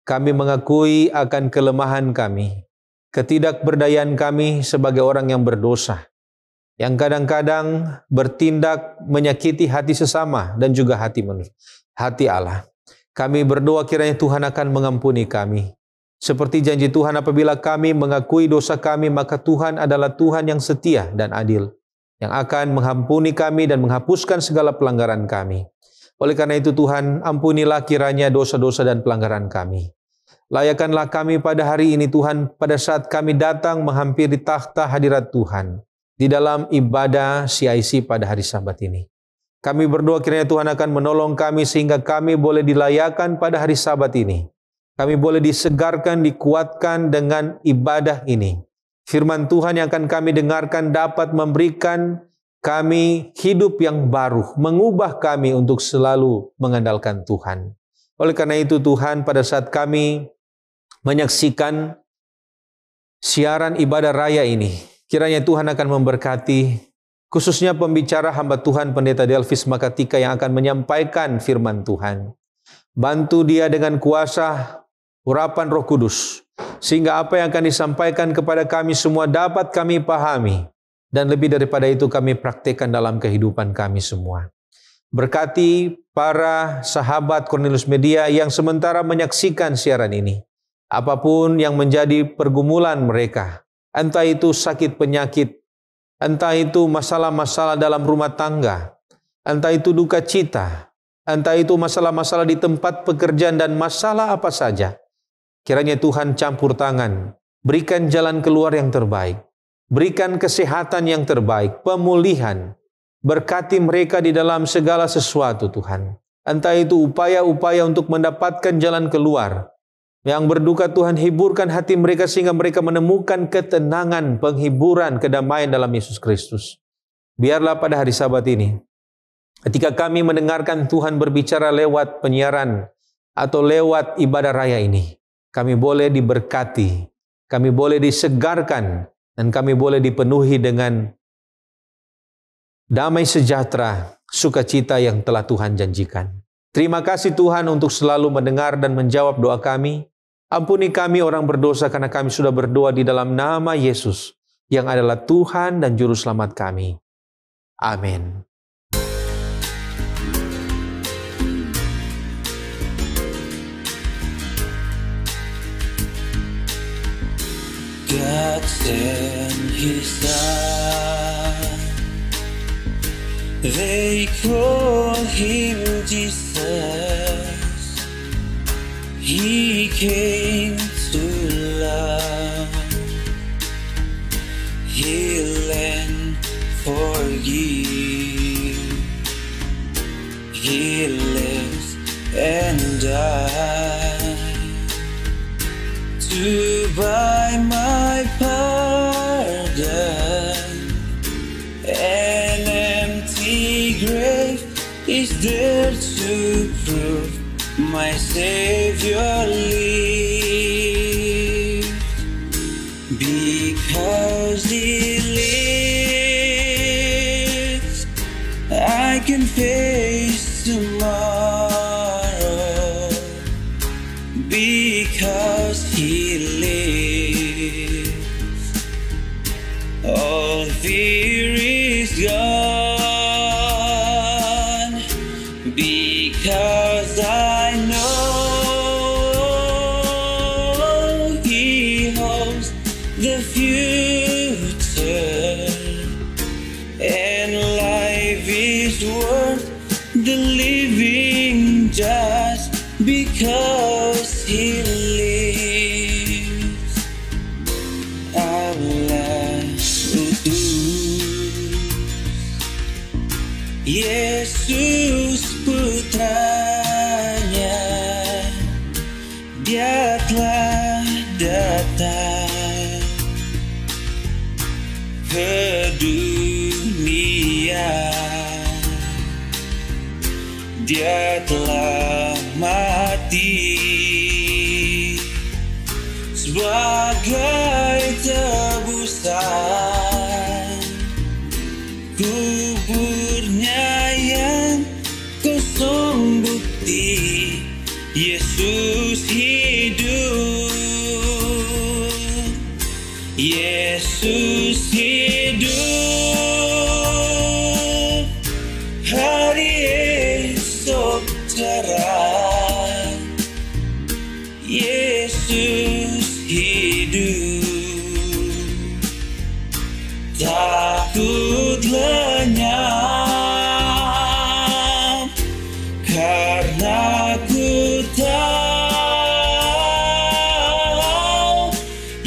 Kami mengakui akan kelemahan kami, ketidakberdayaan kami sebagai orang yang berdosa, yang kadang-kadang bertindak menyakiti hati sesama dan juga hati Allah. Kami berdoa kiranya Tuhan akan mengampuni kami. Seperti janji Tuhan, apabila kami mengakui dosa kami, maka Tuhan adalah Tuhan yang setia dan adil, yang akan mengampuni kami dan menghapuskan segala pelanggaran kami. Oleh karena itu Tuhan, ampunilah kiranya dosa-dosa dan pelanggaran kami. Layakanlah kami pada hari ini Tuhan, pada saat kami datang menghampiri takhta hadirat Tuhan, di dalam ibadah CIC pada hari Sabat ini. Kami berdoa kiranya Tuhan akan menolong kami sehingga kami boleh dilayakan pada hari Sabat ini. Kami boleh disegarkan, dikuatkan dengan ibadah ini. Firman Tuhan yang akan kami dengarkan dapat memberikan kami hidup yang baru, mengubah kami untuk selalu mengandalkan Tuhan. Oleh karena itu Tuhan, pada saat kami menyaksikan siaran ibadah raya ini, kiranya Tuhan akan memberkati, khususnya pembicara hamba Tuhan Pendeta Delvis Makatika yang akan menyampaikan firman Tuhan. Bantu dia dengan kuasa urapan Roh Kudus, sehingga apa yang akan disampaikan kepada kami semua dapat kami pahami, dan lebih daripada itu kami praktekkan dalam kehidupan kami semua. Berkati para sahabat Cornelius Media yang sementara menyaksikan siaran ini. Apapun yang menjadi pergumulan mereka, entah itu sakit penyakit, entah itu masalah-masalah dalam rumah tangga, entah itu duka cita, entah itu masalah-masalah di tempat pekerjaan dan masalah apa saja. Kiranya Tuhan campur tangan, berikan jalan keluar yang terbaik, berikan kesehatan yang terbaik, pemulihan, berkati mereka di dalam segala sesuatu Tuhan. Entah itu upaya-upaya untuk mendapatkan jalan keluar, yang berduka Tuhan hiburkan hati mereka sehingga mereka menemukan ketenangan, penghiburan, kedamaian dalam Yesus Kristus. Biarlah pada hari Sabat ini, ketika kami mendengarkan Tuhan berbicara lewat penyiaran atau lewat ibadah raya ini, kami boleh diberkati, kami boleh disegarkan, dan kami boleh dipenuhi dengan damai sejahtera, sukacita yang telah Tuhan janjikan. Terima kasih Tuhan untuk selalu mendengar dan menjawab doa kami. Ampuni kami orang berdosa karena kami sudah berdoa di dalam nama Yesus, yang adalah Tuhan dan Juru Selamat kami. Amin. God sent His Son. They call Him Jesus. He came to love, heal and forgive. He lives and died to buy my pardon. An empty grave is there to prove my Savior lives. Because He lives, I can face tomorrow. Because He lives, all fear is gone. Because I know He holds the future, and life is worth the living just because He lives. Allah, Yesus putranya, Dia telah datang ke dunia. Dia telah mati sebagai tebusan. Kuburnya yang kosong bukti Yesus hidup. Yesus hidup. Hari esok cerah. Yesus hidup. Takut lenyap karena ku tahu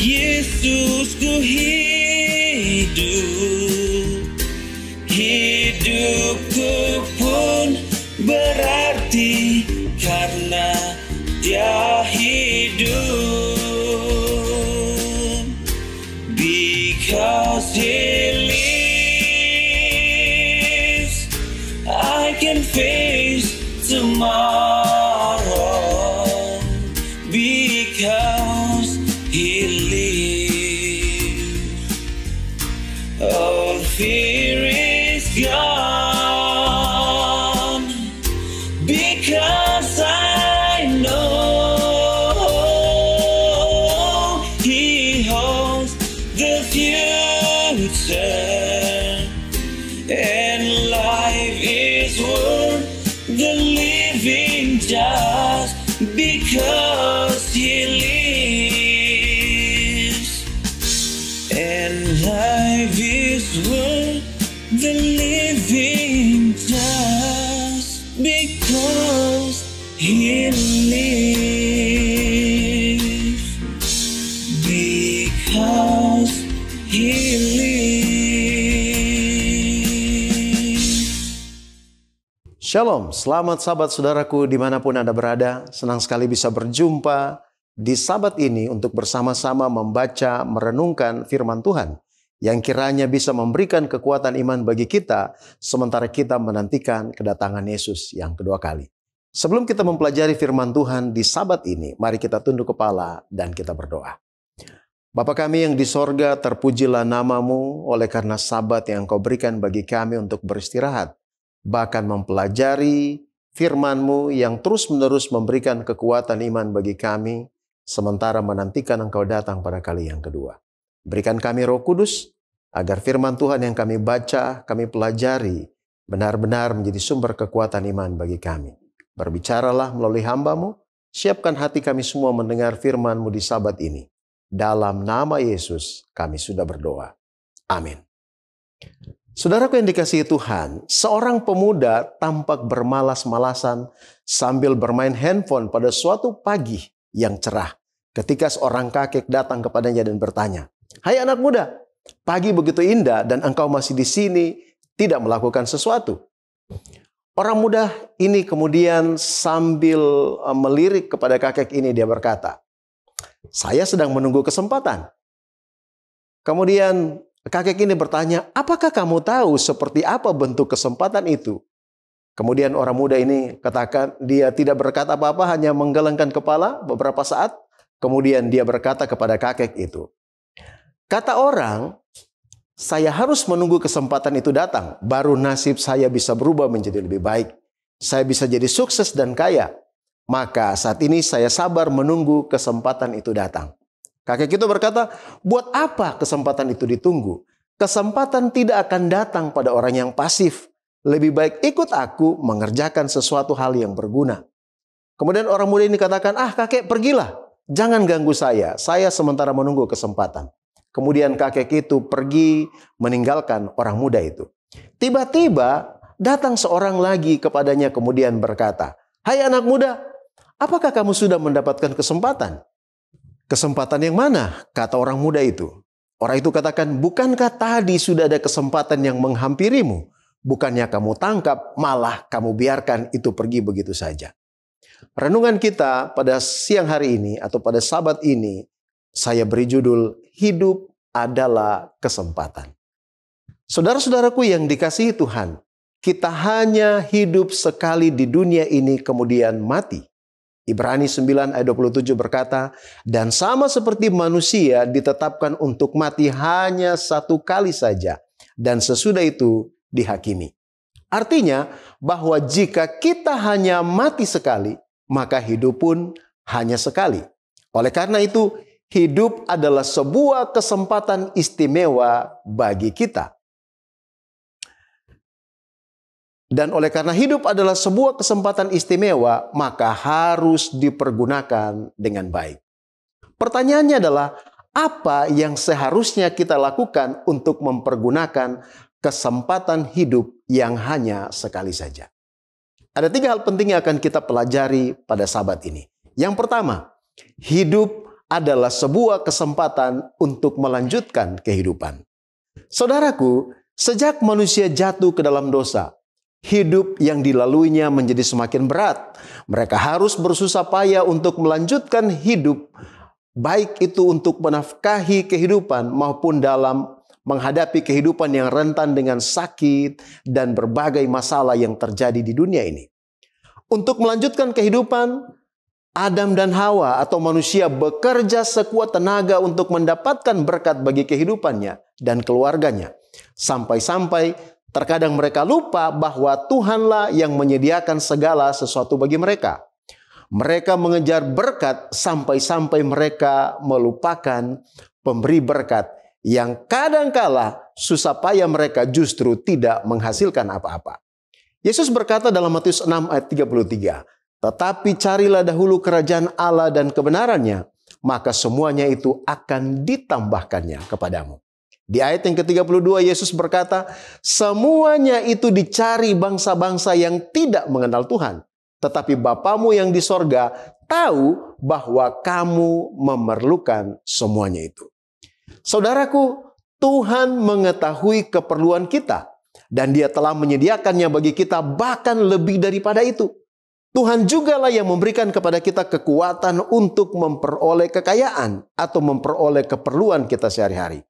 Yesusku hidup. Hidupku pun berarti karena Dia hidup. Because He lives, I can face tomorrow. Because He lives, all fear is gone. Because I know He holds the future, and life is worth the living just because He lives. And life is worth the living just because He lives. Because He lives. Shalom, selamat sahabat saudaraku dimanapun Anda berada. Senang sekali bisa berjumpa di sabat ini untuk bersama-sama membaca, merenungkan firman Tuhan yang kiranya bisa memberikan kekuatan iman bagi kita sementara kita menantikan kedatangan Yesus yang kedua kali. Sebelum kita mempelajari firman Tuhan di sabat ini, mari kita tunduk kepala dan kita berdoa. Bapa kami yang di sorga, terpujilah nama-Mu oleh karena sabat yang Engkau berikan bagi kami untuk beristirahat, bahkan mempelajari firman-Mu yang terus-menerus memberikan kekuatan iman bagi kami, sementara menantikan Engkau datang pada kali yang kedua. Berikan kami Roh Kudus, agar firman Tuhan yang kami baca, kami pelajari, benar-benar menjadi sumber kekuatan iman bagi kami. Berbicaralah melalui hamba-Mu, siapkan hati kami semua mendengar firman-Mu di sabat ini. Dalam nama Yesus kami sudah berdoa. Amin. Saudaraku yang dikasihi Tuhan, seorang pemuda tampak bermalas-malasan sambil bermain handphone pada suatu pagi yang cerah. Ketika seorang kakek datang kepadanya dan bertanya, "Hai anak muda, pagi begitu indah dan engkau masih di sini tidak melakukan sesuatu." Orang muda ini kemudian sambil melirik kepada kakek ini, dia berkata, "Saya sedang menunggu kesempatan." Kemudian kakek ini bertanya, "Apakah kamu tahu seperti apa bentuk kesempatan itu?" Kemudian orang muda ini katakan, dia tidak berkata apa-apa, hanya menggelengkan kepala beberapa saat. Kemudian dia berkata kepada kakek itu, "Kata orang, saya harus menunggu kesempatan itu datang, baru nasib saya bisa berubah menjadi lebih baik. Saya bisa jadi sukses dan kaya. Maka saat ini saya sabar menunggu kesempatan itu datang." Kakek itu berkata, "Buat apa kesempatan itu ditunggu? Kesempatan tidak akan datang pada orang yang pasif. Lebih baik ikut aku mengerjakan sesuatu hal yang berguna." Kemudian orang muda ini katakan, "Kakek, pergilah. Jangan ganggu saya sementara menunggu kesempatan." Kemudian kakek itu pergi meninggalkan orang muda itu. Tiba-tiba datang seorang lagi kepadanya kemudian berkata, "Hai anak muda, apakah kamu sudah mendapatkan kesempatan?" "Kesempatan yang mana?" kata orang muda itu. Orang itu katakan, "Bukankah tadi sudah ada kesempatan yang menghampirimu? Bukannya kamu tangkap, malah kamu biarkan itu pergi begitu saja. Renungan kita pada siang hari ini atau pada Sabat ini, saya beri judul, Hidup adalah Kesempatan. Saudara-saudaraku yang dikasihi Tuhan, kita hanya hidup sekali di dunia ini kemudian mati. Ibrani 9 ayat 27 berkata, dan sama seperti manusia ditetapkan untuk mati hanya satu kali saja, dan sesudah itu dihakimi. Artinya bahwa jika kita hanya mati sekali, maka hidup pun hanya sekali. Oleh karena itu, hidup adalah sebuah kesempatan istimewa bagi kita. Dan oleh karena hidup adalah sebuah kesempatan istimewa, maka harus dipergunakan dengan baik. Pertanyaannya adalah, apa yang seharusnya kita lakukan untuk mempergunakan kesempatan hidup yang hanya sekali saja? Ada 3 hal penting yang akan kita pelajari pada Sabat ini. Yang pertama, hidup adalah sebuah kesempatan untuk melanjutkan kehidupan. Saudaraku, sejak manusia jatuh ke dalam dosa, hidup yang dilaluinya menjadi semakin berat. Mereka harus bersusah payah untuk melanjutkan hidup, baik itu untuk menafkahi kehidupan maupun dalam menghadapi kehidupan yang rentan dengan sakit dan berbagai masalah yang terjadi di dunia ini. Untuk melanjutkan kehidupan, Adam dan Hawa atau manusia bekerja sekuat tenaga untuk mendapatkan berkat bagi kehidupannya dan keluarganya. Sampai-sampai terkadang mereka lupa bahwa Tuhanlah yang menyediakan segala sesuatu bagi mereka. Mereka mengejar berkat sampai-sampai mereka melupakan pemberi berkat yang kadangkala susah payah mereka justru tidak menghasilkan apa-apa. Yesus berkata dalam Matius 6 ayat 33, tetapi carilah dahulu kerajaan Allah dan kebenarannya, maka semuanya itu akan ditambahkannya kepadamu. Di ayat yang ke-32 Yesus berkata, semuanya itu dicari bangsa-bangsa yang tidak mengenal Tuhan. Tetapi Bapamu yang di sorga tahu bahwa kamu memerlukan semuanya itu. Saudaraku, Tuhan mengetahui keperluan kita. Dan Dia telah menyediakannya bagi kita bahkan lebih daripada itu. Tuhan jugalah yang memberikan kepada kita kekuatan untuk memperoleh kekayaan atau memperoleh keperluan kita sehari-hari.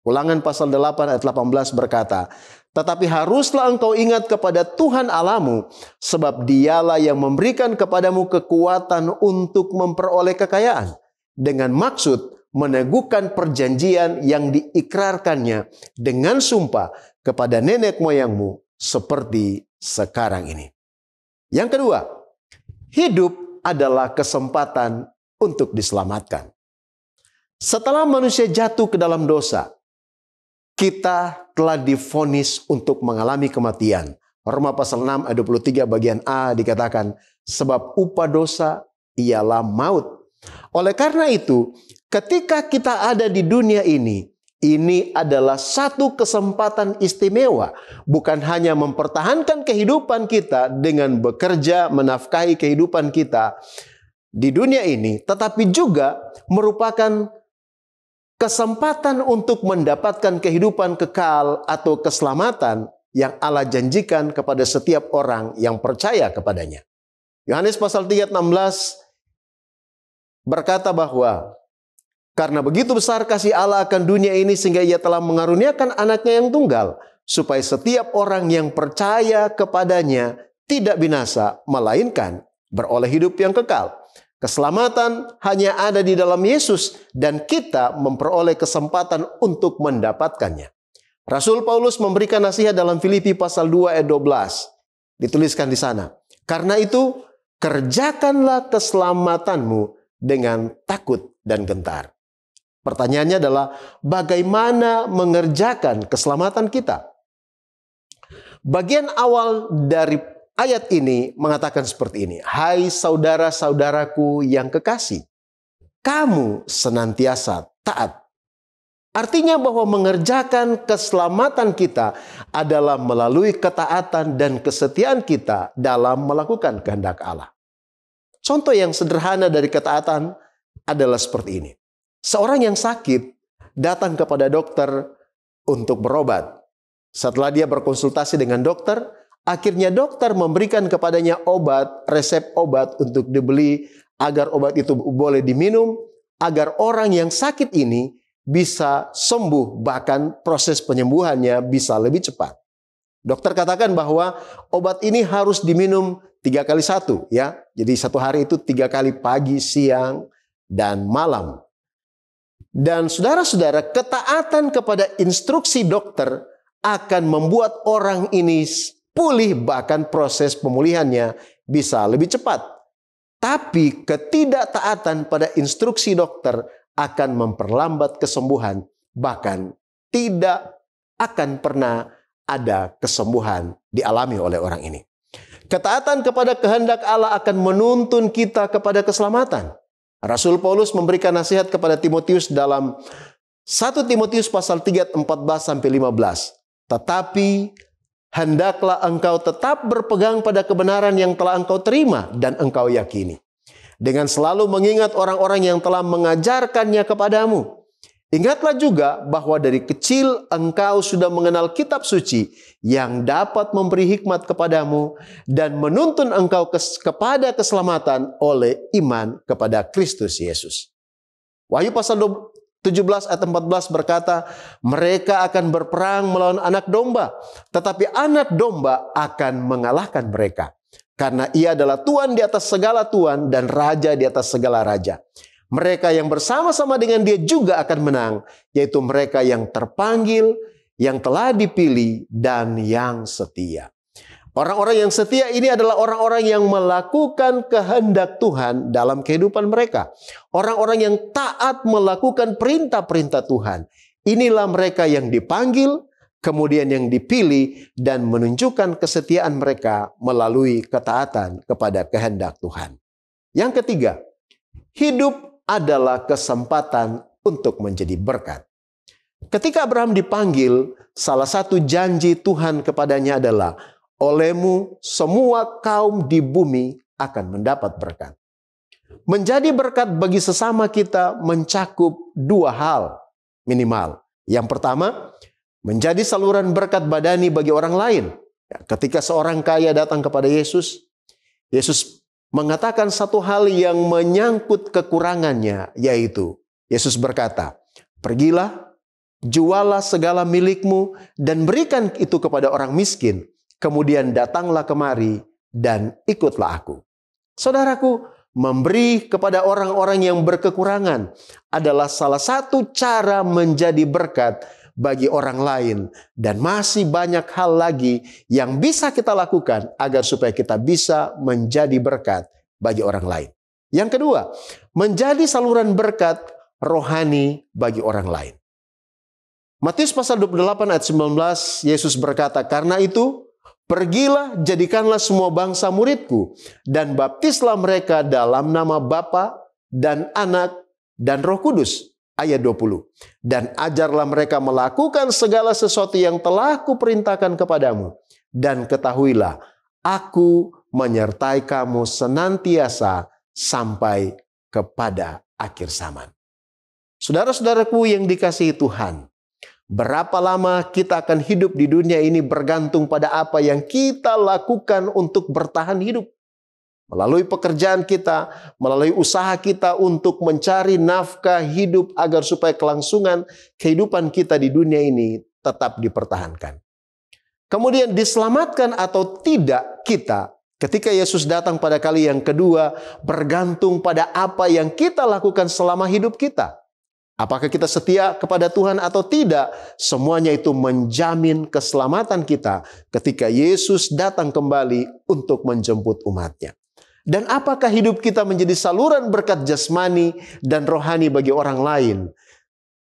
Ulangan pasal 8 ayat 18 berkata, tetapi haruslah engkau ingat kepada Tuhan Allahmu, sebab Dialah yang memberikan kepadamu kekuatan untuk memperoleh kekayaan, dengan maksud meneguhkan perjanjian yang diikrarkannya dengan sumpah kepada nenek moyangmu seperti sekarang ini. Yang kedua, hidup adalah kesempatan untuk diselamatkan. Setelah manusia jatuh ke dalam dosa, kita telah divonis untuk mengalami kematian. Roma pasal 6 ayat 23 bagian A dikatakan, sebab upah dosa ialah maut. Oleh karena itu, ketika kita ada di dunia ini adalah satu kesempatan istimewa. Bukan hanya mempertahankan kehidupan kita dengan bekerja menafkahi kehidupan kita di dunia ini, tetapi juga merupakan kesempatan untuk mendapatkan kehidupan kekal atau keselamatan yang Allah janjikan kepada setiap orang yang percaya kepadanya. Yohanes pasal 3 ayat 16 berkata bahwa karena begitu besar kasih Allah akan dunia ini sehingga Ia telah mengaruniakan anaknya yang tunggal, supaya setiap orang yang percaya kepadanya tidak binasa, melainkan beroleh hidup yang kekal. Keselamatan hanya ada di dalam Yesus dan kita memperoleh kesempatan untuk mendapatkannya. Rasul Paulus memberikan nasihat dalam Filipi pasal 2 ayat 12. Dituliskan di sana. Karena itu, kerjakanlah keselamatanmu dengan takut dan gentar. Pertanyaannya adalah bagaimana mengerjakan keselamatan kita? Bagian awal dari ayat ini mengatakan seperti ini. Hai saudara-saudaraku yang kekasih, kamu senantiasa taat. Artinya bahwa mengerjakan keselamatan kita adalah melalui ketaatan dan kesetiaan kita dalam melakukan kehendak Allah. Contoh yang sederhana dari ketaatan adalah seperti ini. Seorang yang sakit datang kepada dokter untuk berobat. Setelah dia berkonsultasi dengan dokter, akhirnya dokter memberikan kepadanya obat, resep obat untuk dibeli agar obat itu boleh diminum, agar orang yang sakit ini bisa sembuh, bahkan proses penyembuhannya bisa lebih cepat. Dokter katakan bahwa obat ini harus diminum 3 kali 1 ya. Jadi 1 hari itu 3 kali, pagi, siang, dan malam. Dan saudara-saudara, ketaatan kepada instruksi dokter akan membuat orang ini pulih, bahkan proses pemulihannya bisa lebih cepat. Tapi ketidaktaatan pada instruksi dokter akan memperlambat kesembuhan, bahkan tidak akan pernah ada kesembuhan dialami oleh orang ini. Ketaatan kepada kehendak Allah akan menuntun kita kepada keselamatan. Rasul Paulus memberikan nasihat kepada Timotius dalam 1 Timotius pasal 3 14-15. Tetapi hendaklah engkau tetap berpegang pada kebenaran yang telah engkau terima dan engkau yakini, dengan selalu mengingat orang-orang yang telah mengajarkannya kepadamu. Ingatlah juga bahwa dari kecil engkau sudah mengenal kitab suci yang dapat memberi hikmat kepadamu dan menuntun engkau kepada keselamatan oleh iman kepada Kristus Yesus. Wahyu pasal 17 ayat 14 berkata, mereka akan berperang melawan anak domba, tetapi anak domba akan mengalahkan mereka. Karena ia adalah Tuhan di atas segala Tuhan dan Raja di atas segala Raja. Mereka yang bersama-sama dengan dia juga akan menang, yaitu mereka yang terpanggil, yang telah dipilih, dan yang setia. Orang-orang yang setia ini adalah orang-orang yang melakukan kehendak Tuhan dalam kehidupan mereka. Orang-orang yang taat melakukan perintah-perintah Tuhan. Inilah mereka yang dipanggil, kemudian yang dipilih, dan menunjukkan kesetiaan mereka melalui ketaatan kepada kehendak Tuhan. Yang ketiga, hidup adalah kesempatan untuk menjadi berkat. Ketika Abraham dipanggil, salah satu janji Tuhan kepadanya adalah, olehmu semua kaum di bumi akan mendapat berkat. Menjadi berkat bagi sesama kita mencakup 2 hal minimal. Yang pertama, menjadi saluran berkat badani bagi orang lain. Ketika seorang kaya datang kepada Yesus, Yesus mengatakan satu hal yang menyangkut kekurangannya, yaitu Yesus berkata, pergilah, jualah segala milikmu dan berikan itu kepada orang miskin. Kemudian datanglah kemari dan ikutlah aku. Saudaraku, memberi kepada orang-orang yang berkekurangan adalah salah satu cara menjadi berkat bagi orang lain. Dan masih banyak hal lagi yang bisa kita lakukan agar supaya kita bisa menjadi berkat bagi orang lain. Yang kedua, menjadi saluran berkat rohani bagi orang lain. Matius pasal 28 ayat 19, Yesus berkata, karena itu, pergilah, jadikanlah semua bangsa muridku, dan baptislah mereka dalam nama Bapa dan Anak dan Roh Kudus. Ayat 20. Dan ajarlah mereka melakukan segala sesuatu yang telah kuperintahkan kepadamu. Dan ketahuilah, aku menyertai kamu senantiasa sampai kepada akhir zaman. Saudara-saudaraku yang dikasihi Tuhan, berapa lama kita akan hidup di dunia ini bergantung pada apa yang kita lakukan untuk bertahan hidup. Melalui pekerjaan kita, melalui usaha kita untuk mencari nafkah hidup agar supaya kelangsungan kehidupan kita di dunia ini tetap dipertahankan. Kemudian diselamatkan atau tidak kita ketika Yesus datang pada kali yang kedua bergantung pada apa yang kita lakukan selama hidup kita. Apakah kita setia kepada Tuhan atau tidak, semuanya itu menjamin keselamatan kita ketika Yesus datang kembali untuk menjemput umatnya. Dan apakah hidup kita menjadi saluran berkat jasmani dan rohani bagi orang lain?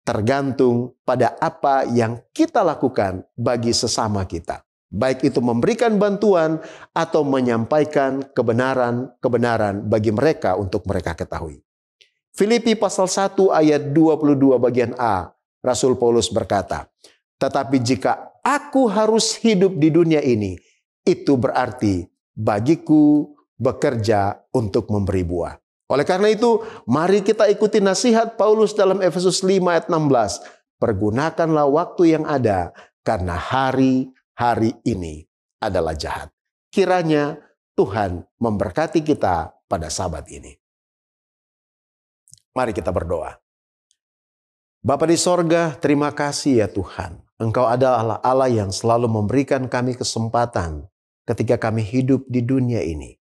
Tergantung pada apa yang kita lakukan bagi sesama kita. Baik itu memberikan bantuan atau menyampaikan kebenaran bagi mereka untuk mereka ketahui. Filipi pasal 1 ayat 22 bagian A, Rasul Paulus berkata, tetapi jika aku harus hidup di dunia ini, itu berarti bagiku bekerja untuk memberi buah. Oleh karena itu, mari kita ikuti nasihat Paulus dalam Efesus 5 ayat 16. Pergunakanlah waktu yang ada karena hari-hari ini adalah jahat. Kiranya Tuhan memberkati kita pada Sabat ini. Mari kita berdoa. Bapa di sorga, terima kasih ya Tuhan. Engkau adalah Allah yang selalu memberikan kami kesempatan ketika kami hidup di dunia ini.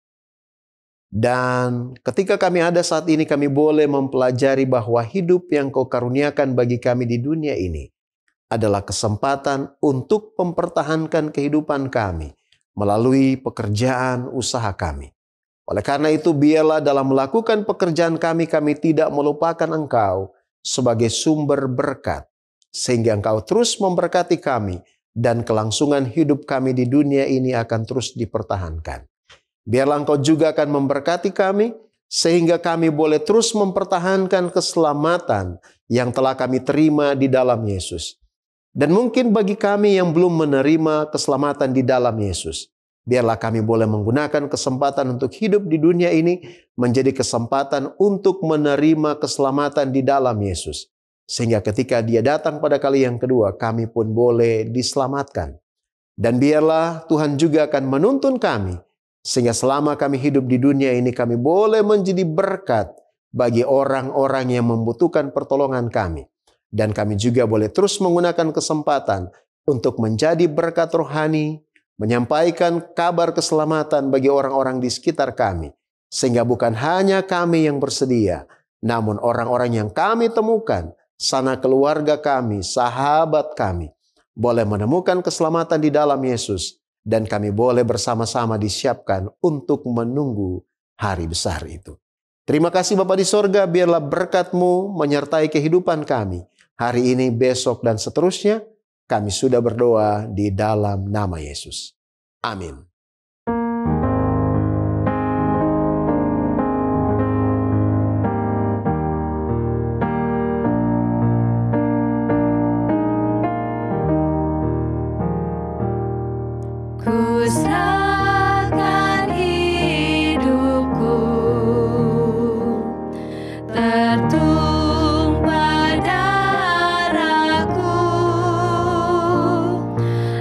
Dan ketika kami ada saat ini, kami boleh mempelajari bahwa hidup yang Kau karuniakan bagi kami di dunia ini adalah kesempatan untuk mempertahankan kehidupan kami melalui pekerjaan usaha kami. Oleh karena itu, biarlah dalam melakukan pekerjaan kami tidak melupakan Engkau sebagai sumber berkat, sehingga Engkau terus memberkati kami dan kelangsungan hidup kami di dunia ini akan terus dipertahankan. Biarlah Engkau juga akan memberkati kami, sehingga kami boleh terus mempertahankan keselamatan yang telah kami terima di dalam Yesus. Dan mungkin bagi kami yang belum menerima keselamatan di dalam Yesus, biarlah kami boleh menggunakan kesempatan untuk hidup di dunia ini menjadi kesempatan untuk menerima keselamatan di dalam Yesus. Sehingga ketika Dia datang pada kali yang kedua, kami pun boleh diselamatkan. Dan biarlah Tuhan juga akan menuntun kami, sehingga selama kami hidup di dunia ini, kami boleh menjadi berkat bagi orang-orang yang membutuhkan pertolongan kami. Dan kami juga boleh terus menggunakan kesempatan untuk menjadi berkat rohani, menyampaikan kabar keselamatan bagi orang-orang di sekitar kami. Sehingga bukan hanya kami yang bersedia, namun orang-orang yang kami temukan, sana keluarga kami, sahabat kami, boleh menemukan keselamatan di dalam Yesus. Dan kami boleh bersama-sama disiapkan untuk menunggu hari besar itu. Terima kasih Bapa di sorga, biarlah berkat-Mu menyertai kehidupan kami. Hari ini, besok, dan seterusnya, kami sudah berdoa di dalam nama Yesus. Amin. Ku serahkan hidupku, tertumpah darahku,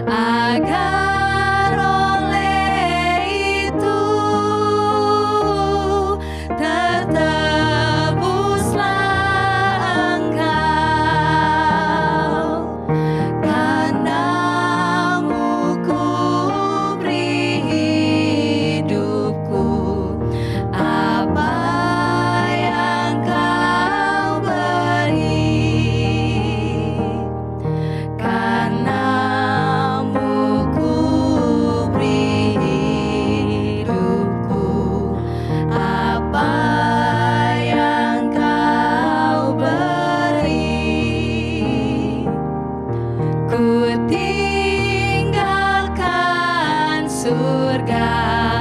agar oleh itu tertebuslah Engkau. Karena-Mu ku beri hidupku, apa yang Kau beri. Karena-Mu ku beri hidupku, apa yang Kau beri. Ku tinggalkan surga